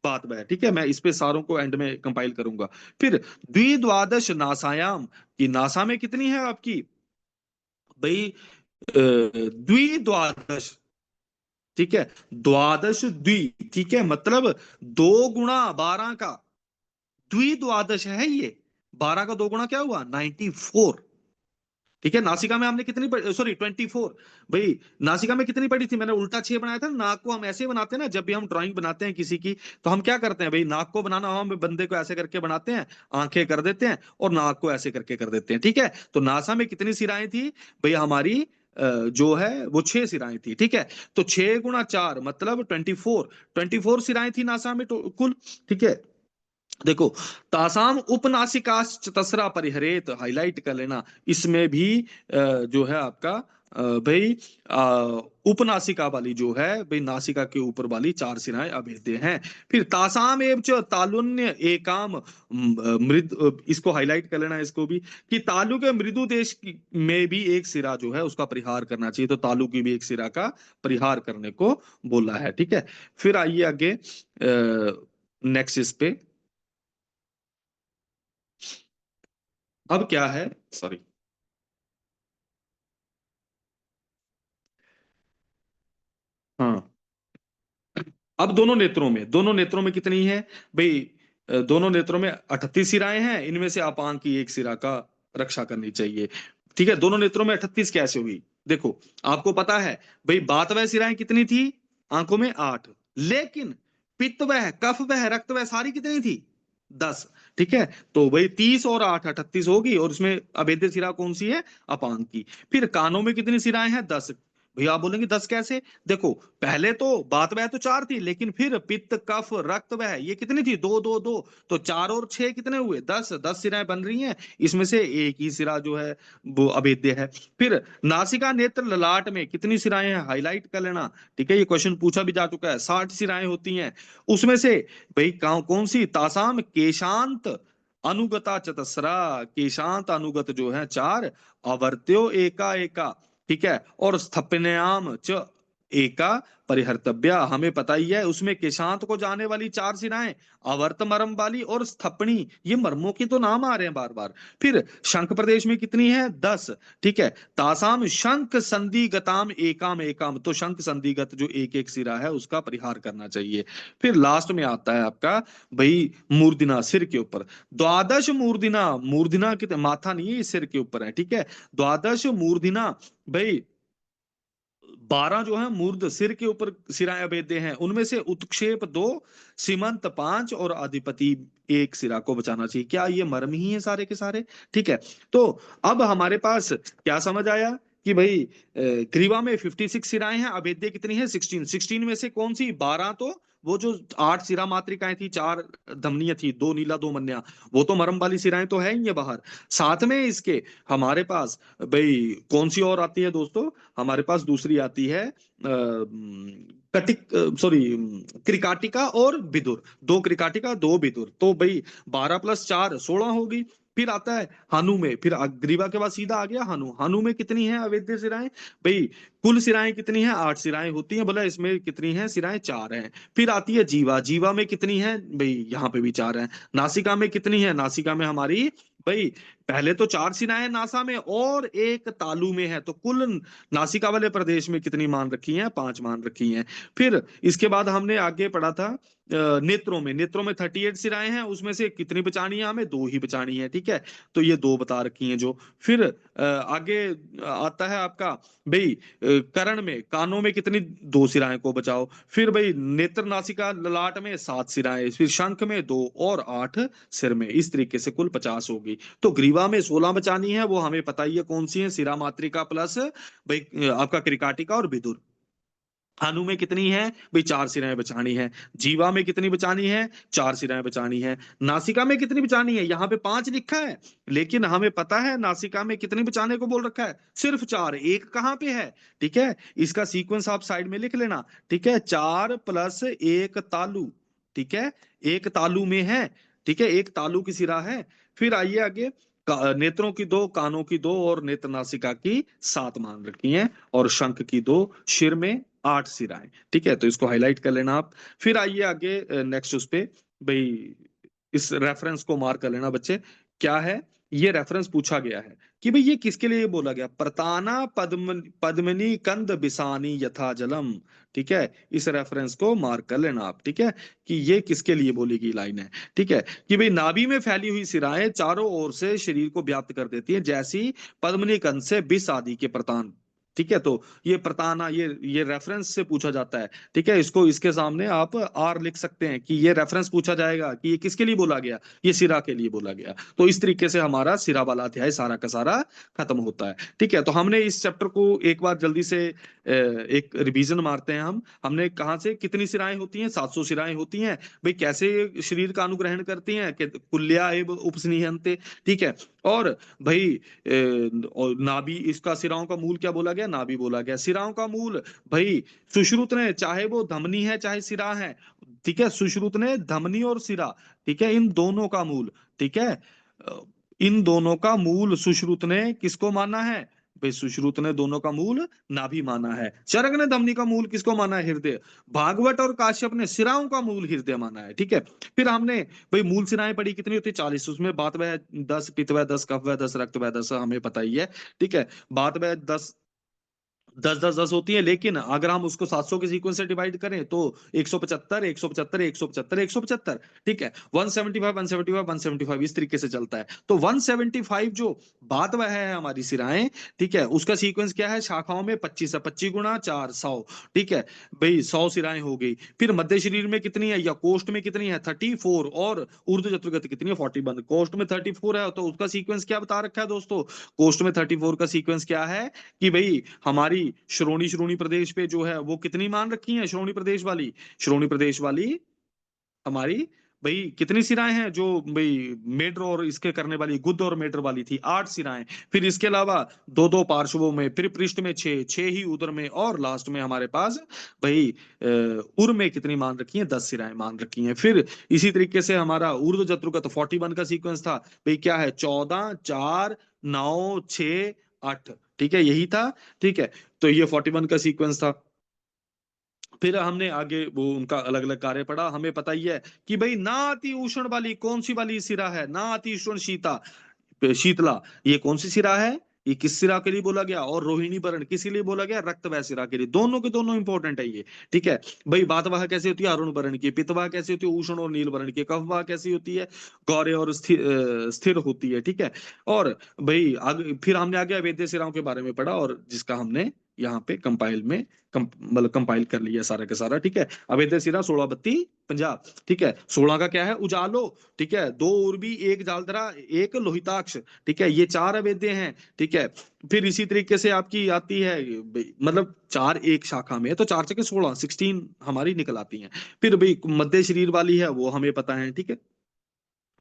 बातवह, ठीक है। मैं इस पे सारों को एंड में कंपाइल करूंगा। फिर द्विद्वादश नासायाम की, नासा में कितनी है आपकी भाई, द्विद्वादश, ठीक है। द्वादश द्वि, ठीक है, मतलब 2 गुणा 12 का द्विद्वादश है ये। 12 का 2 गुणा क्या हुआ, 94, ठीक है। नासिका में हमने कितनी सॉरी 24 भाई, नासिका में कितनी पड़ी थी, मैंने उल्टा 6 बनाया था। नाक को हम ऐसे बनाते हैं ना, जब भी हम ड्राइंग बनाते हैं किसी की, तो हम क्या करते हैं भाई, नाक को बनाना हम बंदे को ऐसे करके बनाते हैं, आंखें कर देते हैं और नाक को ऐसे करके कर देते हैं, ठीक है। तो नासा में कितनी सिराएं थी भाई हमारी, जो है वो 6 सिराएं थी, ठीक है। तो 6 गुणा 4 मतलब 24 सिराएं थी नासा में कुल, ठीक है। देखो, तासाम उपनासिका चतसरा परिहरेत, हाईलाइट कर लेना। इसमें भी जो है आपका भाई उपनासिका वाली जो है भाई, नासिका के ऊपर वाली 4 सिराएं अभेद्य हैं। फिर तासाम एवं च तालुन्य एकाम मृद, इसको हाईलाइट कर लेना इसको भी, कि तालु के मृदु देश में भी एक सिरा जो है उसका परिहार करना चाहिए, तो तालु की भी एक सिरा का परिहार करने को बोला है, ठीक है। फिर आइए आगे नेक्स्ट इस पे, अब क्या है, सॉरी, हाँ। अब दोनों नेत्रों में कितनी है भाई, दोनों नेत्रों में 38 सिराएं हैं, इनमें से अपांक की एक सिरा का रक्षा करनी चाहिए, ठीक है। दोनों नेत्रों में 38 कैसे हुई, देखो आपको पता है भाई, बातवह सिराएं कितनी थी आंखों में, 8, लेकिन पित्तवह कफवह रक्तवह सारी कितनी थी, 10, ठीक है। तो भाई 30 और 8 38 होगी, और उसमें अभेद्य सिरा कौन सी है, अपांक की। फिर कानों में कितनी सिराएं हैं, 10। भैया आप बोलेंगे 10 कैसे, देखो पहले तो बात वह तो 4 थी, लेकिन फिर पित्त कफ रक्त वह ये कितनी थी, 2 2 2, तो 4 और 6 कितने हुए, 10 सिराएं बन रही हैं, इसमें से एक ही सिरा जो है वो अभेद्य है। फिर नासिका नेत्र ललाट में कितनी सिराएं हैं, हाईलाइट कर लेना, ठीक है। ये क्वेश्चन पूछा भी जा चुका है, 60 सिराएं होती हैं, उसमें से भाई कौन सी, तासाम केशांत अनुगता चतस्रा, केशांत अनुगत जो है 4, अवर्त्यो एका एका, ठीक है। और स्थपन्याम च एका परिहर्तव्या, हमें पता ही है उसमें केशांत को जाने वाली 4 सिराएं, अवर्त मर्म वाली और स्थपनी, ये मर्मों के तो नाम आ रहे हैं बार बार। फिर शंख प्रदेश में कितनी है, 10, ठीक है। तासाम शंख संधिगताम एकाम एकाम, तो शंख संधिगत जो एक एक सिरा है उसका परिहार करना चाहिए। फिर लास्ट में आता है आपका भाई मूर्धना, सिर के ऊपर, द्वादश मूर्धना, मूर्धना कितने, माथा नहीं है, सिर के ऊपर है, ठीक है। द्वादश मूर्धना भाई, 12 जो है मूर्ध सिर के ऊपर सिराएं अभेद्य हैं, उनमें से उत्क्षेप 2, सीमंत 5 और अधिपति 1 सिरा को बचाना चाहिए। क्या ये मर्म ही है सारे के सारे, ठीक है। तो अब हमारे पास क्या समझ आया कि भाई ग्रीवा में 56 सिराएं हैं, अभेद्य कितनी है, 16 में से कौन सी, 12 तो वो जो 8 सिरा मात्रिकाएं थी, 4 धमनियां थी, 2 नीला 2 मन्या, वो तो मरम वाली सिराएं तो है ही है बाहर। साथ में इसके हमारे पास भाई कौन सी और आती है दोस्तों, हमारे पास दूसरी आती है कटिक, सॉरी, क्रिकाटिका और विदुर, 2 क्रिकाटिका 2 विदुर, तो भाई 12 + 4 16 होगी। फिर आता है हनु में, फिर ग्रीवा के बाद सीधा आ गया हनु, हनु में कितनी है अवैध सिराएं भाई, कुल सिराएं कितनी है, 8 सिराएं होती हैं, बोला इसमें कितनी है सिराएं, 4 हैं। फिर आती है जीवा, जीवा में कितनी है भाई, यहाँ पे भी 4 है। नासिका में कितनी है, नासिका में हमारी भाई पहले तो 4 सिराएं नासा में और एक तालु में है, तो कुल नासिका वाले प्रदेश में कितनी मान रखी हैं, 5 मान रखी हैं। फिर इसके बाद हमने आगे पढ़ा था नेत्रों में 38 सिराएं हैं, उसमें से कितनी बचानी है, हमें 2 ही बचानी है, ठीक है। तो ये 2 बता रखी हैं जो। फिर आगे आता है आपका भाई कर्ण में, कानों में कितनी, 2 सिराएं को बचाओ। फिर भाई नेत्र नासिका ललाट में 7 सिराएं, फिर शंख में 2 और 8 सिर में, इस तरीके से कुल 50 होगी। तो ग्रीवा जीवा में 16 बचानी है, वो हमें पता ही है कौन सी है, सिरा मात्रिका प्लस भाई आपका क्रिकाटिका और विदुर। अनु में कितनी है भाई, 4 सिराएं बचानी है। जीवा में कितनी बचानी है, 4 सिराएं बचानी है। नासिका में कितनी बचानी है, यहाँ पे 5 लिखा है, लेकिन हमें पता है नासिका में कितनी बचाने को बोल रखा है, सिर्फ 4। एक कहाँ पे है, ठीक है, इसका सीक्वेंस आप साइड में लिख लेना, ठीक है, 4 प्लस एक तालु, ठीक है, एक तालु में है, ठीक है, एक तालु की सिरा है। फिर आइए आगे, नेत्रों की 2, कानों की 2 और नेत्र नासिका की 7 मान रखी हैं, और शंख की 2, सिर में 8 सिराएं, ठीक है, तो इसको हाईलाइट कर लेना आप। फिर आइए आगे नेक्स्ट उस पे भाई, इस रेफरेंस को मार्क कर लेना बच्चे। क्या है, ये रेफरेंस पूछा गया है कि भाई ये किसके लिए बोला गया, प्रताना पद्मिनी कंद बिसानी यथा जलम, ठीक है, इस रेफरेंस को मार्क कर लेना आप, ठीक है, कि ये किसके लिए बोली गई लाइन है, ठीक है, कि भाई नाभि में फैली हुई सिराएं चारों ओर से शरीर को व्याप्त कर देती है, जैसी पद्मिनी कंद से बिस आदि के प्रतान, ठीक है, तो ये प्रताना, ये रेफरेंस से पूछा जाता है, ठीक है, इसको इसके सामने आप आर लिख सकते हैं कि ये रेफरेंस पूछा जाएगा कि ये किसके लिए बोला गया, ये सिरा के लिए बोला गया। तो इस तरीके से हमारा सिरा वाला अध्याय सारा का सारा खत्म होता है, ठीक है। तो हमने इस चैप्टर को एक बार जल्दी से एक रिवीजन मारते हैं। हमने कहाँ से कितनी सिराएं होती हैं, 700 सिराएं होती हैं भाई, कैसे ये शरीर का अनुग्रहण करती हैं, कि कुल्या एव उपस्निहन्ते, ठीक है, और भाई और नाभि, इसका सिराओं का मूल क्या बोला गया, नाभि बोला गया। सिराओं का मूल भाई सुश्रुत ने, चाहे वो धमनी है चाहे सिरा है, ठीक है, सुश्रुत ने धमनी और सिरा, ठीक है, इन दोनों का मूल, ठीक है, इन दोनों का मूल सुश्रुत ने किसको माना है भाई, सुश्रुत ने दोनों का मूल नाभि माना है। चरक ने धमनी का मूल किसको माना है, हृदय। भागवत और काश्यप ने सिराओं का मूल हृदय माना है, ठीक है। फिर हमने भाई मूल सिराएं पढ़ी कितनी होती है, 40, उसमें बात वह 10, पित्त वह 10, कफ वह 10, रक्त वह 10, हमें पता ही है, ठीक है, बात वह 10 10 10 10 होती है, लेकिन अगर हम उसको 700 के सीक्वेंस से डिवाइड करें तो 175 175 175 175, ठीक है, 175 175 175 इस तरीके से चलता है। तो 175 जो बात वह है हमारी सिराएं, ठीक है, उसका सीक्वेंस क्या है, शाखाओं में 25 है, 25 गुणा 4 100, ठीक है भाई, 100 सिराएं हो गई। फिर मध्य शरीर में कितनी है, या कोष्ठ में कितनी है, 34, और ऊर्ध्व जत्रुगत कितनी है, 41। कोष्ठ में 34 है, तो उसका सीक्वेंस क्या बता रखा है दोस्तों, कोष्ठ में 34 का सीक्वेंस क्या है कि भाई हमारी श्रोणी श्रोणी प्रदेश पे जो है वो कितनी मान रखी है, श्रोणी प्रदेश वाली हमारी भाई कितनी सिराएं हैं, जो भाई मेड्र और इसके करने वाली, गुद और मेड्र वाली थी, 8 सिराएं। फिर इसके अलावा 2 2 पार्श्वों में, फिर पृष्ठ में 6 6 ही उदर में, और लास्ट में हमारे पास भाई उर में कितनी मान रखी है, 10 सिराएं मान रखी हैं। फिर इसी तरीके से हमारा ऊर्ध्व जत्रुगत 41 का सीक्वेंस था भाई, क्या है, 14 4 9 6 8, ठीक है, यही था, ठीक है, तो ये 41 का सीक्वेंस था। फिर हमने आगे वो उनका अलग अलग कार्य पढ़ा। हमें पता ही है कि भाई ना अति उष्ण वाली कौन सी वाली सिरा है, ना अति उष्ण शीतला, ये कौन सी सिरा है, ये किस सिरा के लिए बोला गया, और रोहिणी वर्ण किसी लिए बोला गया, रक्त वह सिरा के लिए, दोनों के दोनों इंपॉर्टेंट है ये, ठीक है भाई। बातवाह कैसे होती है, अरुण वर्ण की। पितवाह कैसी होती है, उष्ण और नील वर्ण की। कफवाह कैसी होती है, गौर्य और स्थिर होती है, ठीक है। और भाई आगे फिर हमने आगे अवैध सिराओं के बारे में पढ़ा, और जिसका हमने यहाँ पे कंपाइल में मतलब कंपाइल कर लिया सारा का सारा, ठीक है। अवैध सिरा 16 32 50, ठीक है। 16 का क्या है, उजालो, ठीक है, 2 उर्वी 1 जालधरा 1 लोहिताक्ष, ठीक है, ये 4 अवैध हैं, ठीक है। फिर इसी तरीके से आपकी आती है मतलब 4 एक शाखा में, तो 4 चके 16 16 हमारी निकल आती हैं। फिर भाई मध्य शरीर वाली है वो हमें पता है, ठीक है,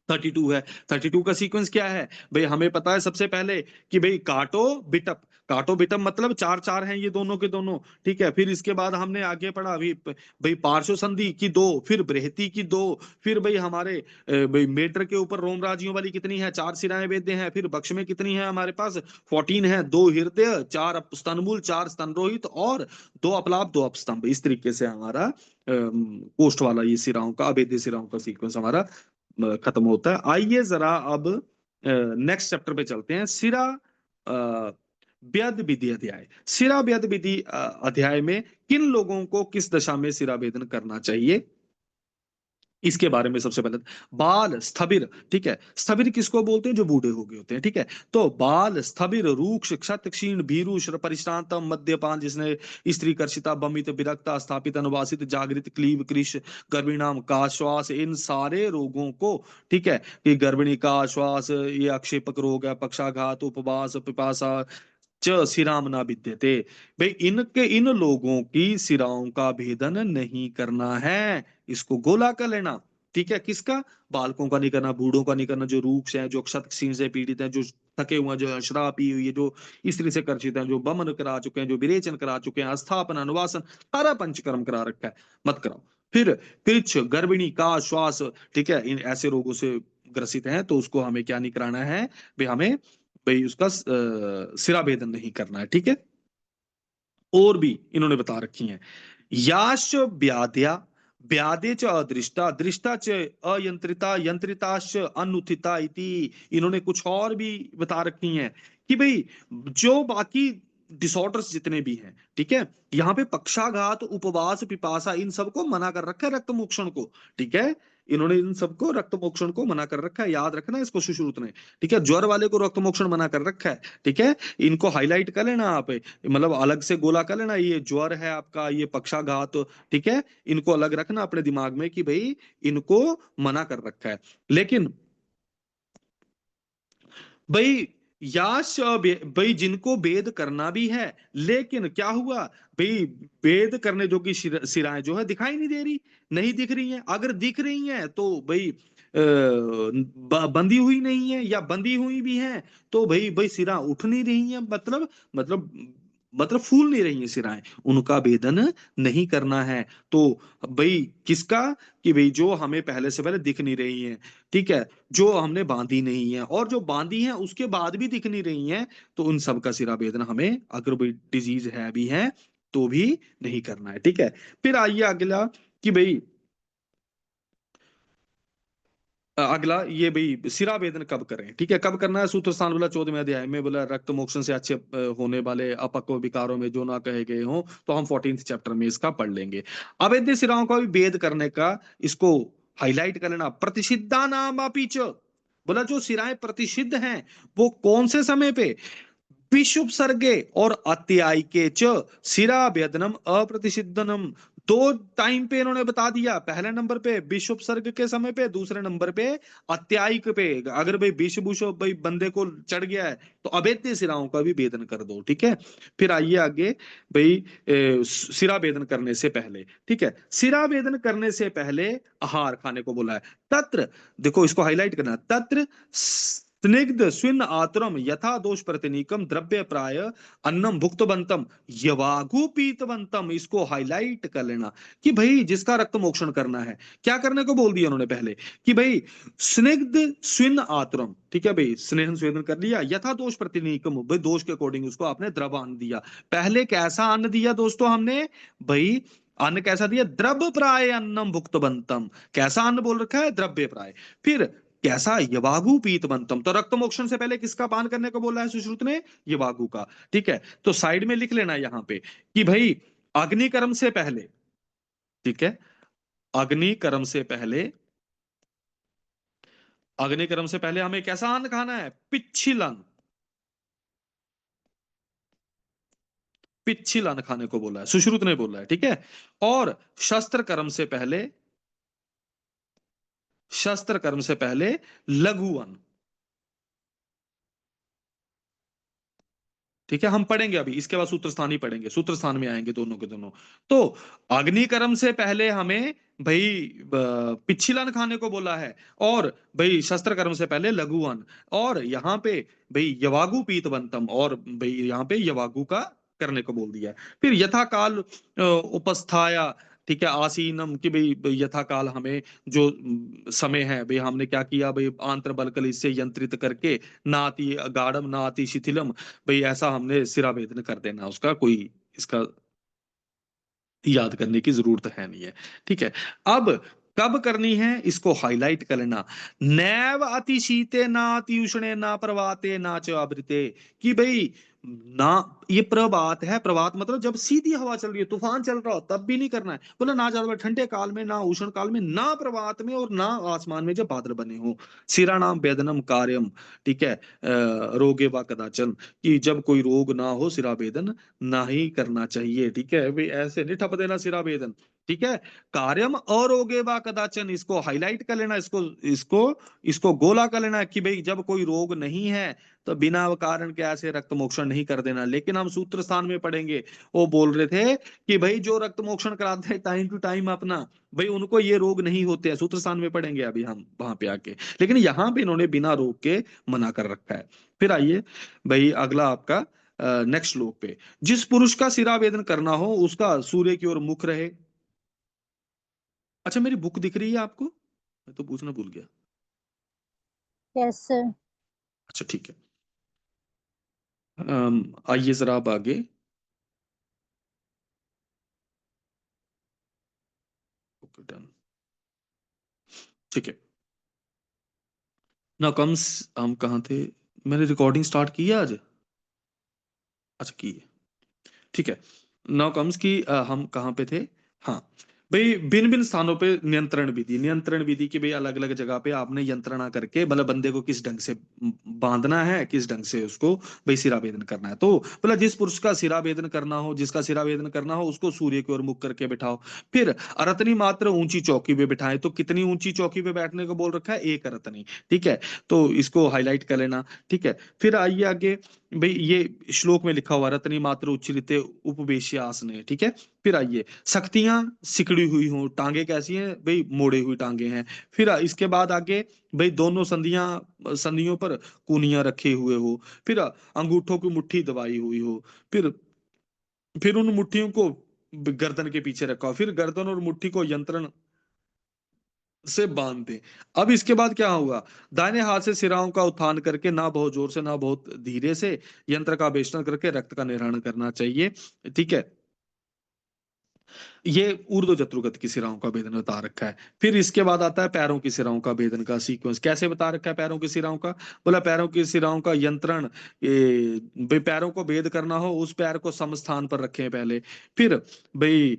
32 है। 32 का सीक्वेंस क्या है भाई, हमें पता है सबसे पहले कि भाई काटो बिटप, काटो बिटप मतलब 4 4 हैं ये दोनों के दोनों, ठीक है। फिर इसके बाद हमने आगे पढ़ा अभी भाई पार्श्व संधि की 2, फिर बृहति की 2, फिर भाई हमारे भाई मेटर के ऊपर रोमराजियों वाली कितनी है, 4 सिराएं वेद्य हैं। फिर बक्ष में कितनी है हमारे पास, 14 है, 2 हृदय, 4 स्तनमूल, 4 स्तनरोहित, और 2 अपलाप 2 अपस्तंभ। इस तरीके से हमारा कोष्ठ वाला ये सिराओं का, अभेद्य सिराओं का सीक्वेंस हमारा खत्म होता है। आइए जरा अब नेक्स्ट चैप्टर पे चलते हैं, सिरा व्यद विधि अध्याय। सिरा व्यद विधि अध्याय में किन लोगों को किस दशा में सिरा भेदन करना चाहिए, इसके बारे में सबसे पहले बाल स्थविर, ठीक है, स्थविर किसको बोलते हैं, जो बूढ़े हो गए होते हैं, ठीक है। तो बाल स्थविर रूक्ष क्षत क्षीण भीरु परिश्रांतम मद्यपान, जिसने स्त्री कर्षिता बमित विरक्ता स्थापित अनुवासित जागृत क्लीब कृश गर्भिणाम का श्वास, इन सारे रोगों को, ठीक है, कि गर्भिणी का श्वास, ये अक्षेपक रोग है, पक्षाघात, उपवास, पिपासा च सिराम ना विद्यते। भाई इनके इन लोगों की सिराओं का भेदन नहीं करना है, इसको गोला कर लेना, ठीक है। किसका, बालकों का नहीं करना, बूढ़ों का नहीं करना, जो रूक्ष हैं, जो क्षतक्षीण से पीड़ित हैं, जो थके हुए हैं, जो शराब पी हुई है, जो स्त्री से कर्षित हैं, जो बमन करा चुके हैं, जो विरेचन करा चुके हैं, स्थापन अनुवासन सारा पंचकर्म करा रखा है, मत कराओ। फिर कृच्छ गर्भिणी का श्वास, ठीक है, इन ऐसे रोगों से ग्रसित हैं तो उसको हमें क्या नहीं कराना है भाई, हमें भाई उसका सिरा भेदन नहीं करना है, ठीक है। और भी इन्होंने बता रखी हैं, याश व्याध्या, व्याधे च अदृष्टा, दृष्टा च अयंत्रिता, यंत्रिताश्च अनुत्थिता इति, इन्होंने कुछ और भी बता रखी हैं कि भाई जो बाकी डिसऑर्डर्स जितने भी हैं, ठीक है, यहाँ पे पक्षाघात, उपवास, पिपासा, इन सबको मना कर रखा है, रक्त मोक्षण को, ठीक है। इन्होंने इन सबको रक्त मोक्षण को मना कर रखा है, याद रखना इसको सुश्रुत ने, ठीक है। ज्वर वाले को रक्त मोक्षण मना कर रखा है, ठीक है। इनको हाईलाइट कर लेना आप, मतलब अलग से गोला कर लेना, ये ज्वर है आपका, ये पक्षाघात, ठीक है, इनको अलग रखना अपने दिमाग में कि भाई इनको मना कर रखा है। लेकिन भाई याश भाई जिनको वेद करना भी है, लेकिन क्या हुआ भाई, वेद करने जो की सिराएं जो है दिखाई नहीं दे रही, नहीं दिख रही हैं, अगर दिख रही हैं तो भाई बंधी हुई नहीं है, या बंधी हुई भी हैं तो भाई भाई सिरा उठ नहीं रही है, मतलब मतलब फूल नहीं रही है सिराएं, उनका वेदन नहीं करना है। तो भाई किसका, कि भाई जो हमें पहले से पहले दिख नहीं रही है, ठीक है, जो हमने बांधी नहीं है, और जो बांधी है उसके बाद भी दिख नहीं रही है, तो उन सब का सिरा भेदना हमें, अगर कोई डिजीज है भी है तो भी नहीं करना है, ठीक है। फिर आइए अगला, कि भाई अगला ये भाई सिरा वेदन कब करें, ठीक है, कब करना है। सूत्र स्थान बोला 14वें अध्याय में, बोला रक्त मोक्षण से अच्छे होने वाले अपक्व विकारों में जो ना कहे गए हों, तो हम 14th चैप्टर में इसका पढ़ लेंगे। अवैध सिराओं का भी वेद करने का, इसको हाईलाइट कर लेना, प्रतिषिद्धा नाम अपीच, बोला जो सिराएं प्रतिषिद्ध हैं वो कौन से समय पे, विषुप सर्गे और अत्यायिके च सिरा वेदनम अप्रतिषिद्धनम, दो टाइम पे इन्होंने बता दिया, पहले नंबर पे विषुप सर्ग के समय पे, दूसरे नंबर पे अत्यायिक पे। अगर भाई विष बुष भाई बंदे को चढ़ गया है तो अवैध सिराओं का भी वेदन कर दो, ठीक है। फिर आइए आगे भाई, सिरा वेदन करने से पहले, ठीक है, सिरा वेदन करने से पहले आहार खाने को बोला है। तत्र, देखो इसको हाईलाइट करना, तत्र स्निग्ध स्विन आतरम यथा दोष प्रतिनिकम द्रव्य प्राय अन्नम भुक्तवंतम यवागु पीतवंतम, इसको हाईलाइट कर लेना कि भाई जिसका रक्त मोक्षण करना है, क्या करने को बोल दिया उन्होंने पहले, कि भाई स्निग्ध स्विन आतरम, ठीक है भाई, स्नेहन स्वेदन कर लिया, यथा दोष प्रतिनिकम, भाई दोष के अकॉर्डिंग उसको आपने द्रव अन्न दिया। पहले कैसा अन्न दिया दोस्तों हमने, भाई अन्न कैसा दिया, द्रव्य प्राय अन्नम भुक्तवंतम, कैसा अन्न बोल रखा है, द्रव्य प्राय। फिर कैसा, यवागु पीतवंतम, तो रक्त मोक्षण से पहले किसका पान करने को बोला है सुश्रुत ने, यवागु का, ठीक है। तो साइड में लिख लेना यहाँ पे कि भाई अग्निकर्म से पहले, ठीक है, अग्निकर्म से पहले, अग्निकर्म से पहले हमें कैसा अन्न खाना है, पिच्छिल अन्न, पिच्छिल अन्न खाने को बोला है, सुश्रुत ने बोला है, ठीक है। और शस्त्र कर्म से पहले, शस्त्र कर्म से पहले लघु अन्न, ठीक है, हम पढ़ेंगे अभी, इसके बाद सूत्र स्थान ही पढ़ेंगे, सूत्र स्थान में आएंगे दोनों के दोनों। तो अग्निकर्म से पहले हमें भाई पिच्छिलन खाने को बोला है, और भाई शस्त्र कर्म से पहले लघु अन्न, और यहाँ पे भाई यवागु पीतवंतम, और भाई यहाँ पे यवागु का करने को बोल दिया है। फिर यथा काल उपस्थाया, ठीक है, आसीनम, कि भाई यथा काल हमें जो समय है भाई, हमने क्या किया भाई, आंतर बलकल इससे यंत्रित करके, ना अति गाढ़म ना अति शिथिलम, भाई ऐसा हमने सिरा भेदन कर देना उसका, कोई इसका याद करने की जरूरत है नहीं है, ठीक है। अब कब करनी है इसको हाईलाइट कर लेना। नैव अति शीते ना अति उष्णे ना प्रभाते ना च आवृते, कि भाई ना, ये प्रभात है, प्रभात मतलब जब सीधी हवा चल रही है, तूफान चल रहा हो तब भी नहीं करना है, बोला ना ज्यादा ठंडे काल में, ना उष्ण काल में, ना प्रभात में, और ना आसमान में जब बादल बने हो। सिरा नाम वेदनम कार्यम, ठीक है, रोगे व कदाचन, कि जब कोई रोग ना हो सिरा वेदन ना ही करना चाहिए, ठीक है भाई, ऐसे नहीं ठप देना सिरा वेदन, ठीक है। कार्यम और रोगे व कदाचन, इसको हाईलाइट कर लेना, इसको इसको इसको गोला कर लेना कि भाई जब कोई रोग नहीं है तो बिना कारण के ऐसे रक्त मोक्षण नहीं कर देना। लेकिन हम सूत्र स्थान में पढ़ेंगे, वो बोल रहे थे कि भाई जो रक्त मोक्षण कराते हैं टाइम टू टाइम अपना, भाई उनको ये रोग नहीं होते हैं, सूत्र स्थान में पढ़ेंगे अभी हम वहां पे आके। लेकिन यहाँ पे इन्होंने बिना रोग के मना कर रखा है। फिर आइए भाई अगला आपका नेक्स्ट श्लोक पे, जिस पुरुष का सिरावेदन करना हो उसका सूर्य की ओर मुख रहे। अच्छा, मेरी बुक दिख रही है आपको? मैं तो पूछना भूल गया। Yes sir. अच्छा ठीक है। आइए जरा आप आगे। ओके डन, ठीक है। ना कम्स, हम कहाँ थे? मैंने रिकॉर्डिंग स्टार्ट की है आज? अच्छा की है, ठीक है। नाउ कम्स की हम कहाँ पे थे? हाँ भाई, भिन्न भिन्न स्थानों पे नियंत्रण विधि, नियंत्रण विधि की भाई अलग अलग जगह पे आपने यंत्रणा करके मतलब बंदे को किस ढंग से बांधना है, किस ढंग से उसको भाई सिरावेदन करना है। तो बोला जिस पुरुष का सिरावेदन करना हो, जिसका सिरावेदन करना हो उसको सूर्य की ओर मुख करके बिठाओ। फिर अरतनी मात्र ऊंची चौकी पे बिठाए। तो कितनी ऊंची चौकी पे बैठने को बोल रखा है? एक अरतनी, ठीक है। तो इसको हाईलाइट कर लेना, ठीक है। फिर आइए आगे, भाई ये श्लोक में लिखा हुआ रत्नी मात्र उच्चरित उपवेश्यासन है, ठीक है। फिर आइए, शक्तियां सिकड़ी हुई हो, टांगे कैसी हैं भाई? मोड़े हुई टांगे हैं। फिर इसके बाद आगे भाई दोनों संधियों पर कूनियां रखे हुए हो। फिर अंगूठों की मुट्ठी दबाई हुई हो। फिर उन मुट्ठियों को गर्दन के पीछे रखा हो। फिर गर्दन और मुट्ठी को यंत्रण से बांध दे। अब इसके बाद क्या हुआ? दाहिने हाथ से सिराओं का उत्थान करके ना बहुत जोर से ना बहुत धीरे से यंत्र का अवेषण करके रक्त का निर्वहन करना चाहिए, ठीक है। ये ऊर्ध्व जत्रुगत की सिराओं का भेदन बता रखा है। फिर इसके बाद आता है पैरों की सिराओं का भेदन का सीक्वेंस। कैसे बता रखा है पैरों की सिराओं का? बोला पैरों की सिराओं का यंत्रण, भाई पैरों को भेद करना हो उस पैर को सम स्थान पर रखें पहले। फिर भाई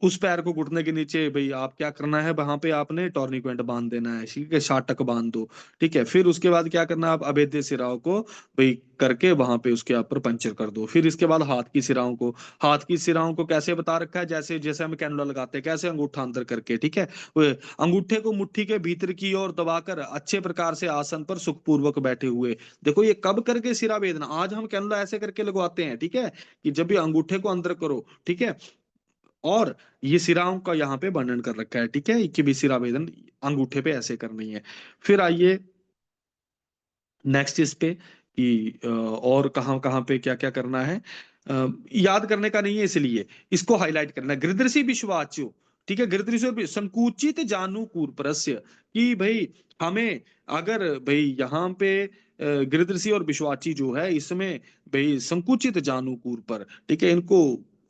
उस पैर को घुटने के नीचे भाई आप क्या करना है, वहां पे आपने टॉर्निक्वेंट बांध देना है, ठीक है, शाटक बांध दो, ठीक है। फिर उसके बाद क्या करना है, आप अभेद्य सिराओं को भाई करके वहां पे उसके ऊपर पंचर कर दो। फिर इसके बाद हाथ की सिराओं को, हाथ की सिराओं को कैसे बता रखा है? जैसे जैसे हम कैनुला लगाते हैं, कैसे? अंगूठा अंदर करके, ठीक है। वो अंगूठे को मुट्ठी के भीतर की ओर दबाकर अच्छे प्रकार से आसन पर सुखपूर्वक बैठे हुए। देखो ये कब करके सिरा वेदना, आज हम कैनुला ऐसे करके लगवाते हैं, ठीक है, कि जब भी अंगूठे को अंदर करो, ठीक है। और ये सिराओं का यहाँ पे वर्णन कर रखा है, ठीक है, कि भी सिरा वेदन अंगूठे पे ऐसे करनी है। फिर आइए नेक्स्ट इस पे कि और कहाँ कहाँ पे क्या क्या करना है। याद करने का नहीं है इसलिए इसको हाईलाइट करना है। गृदृषि विश्वाच्यो, ठीक है, गृदृषि और संकुचित जानु कूर्परस्य, कि भाई हमें अगर भाई यहाँ पे गृदृषि और विश्वाची जो है इसमें भाई संकुचित जानु कूर्पर, ठीक है, इनको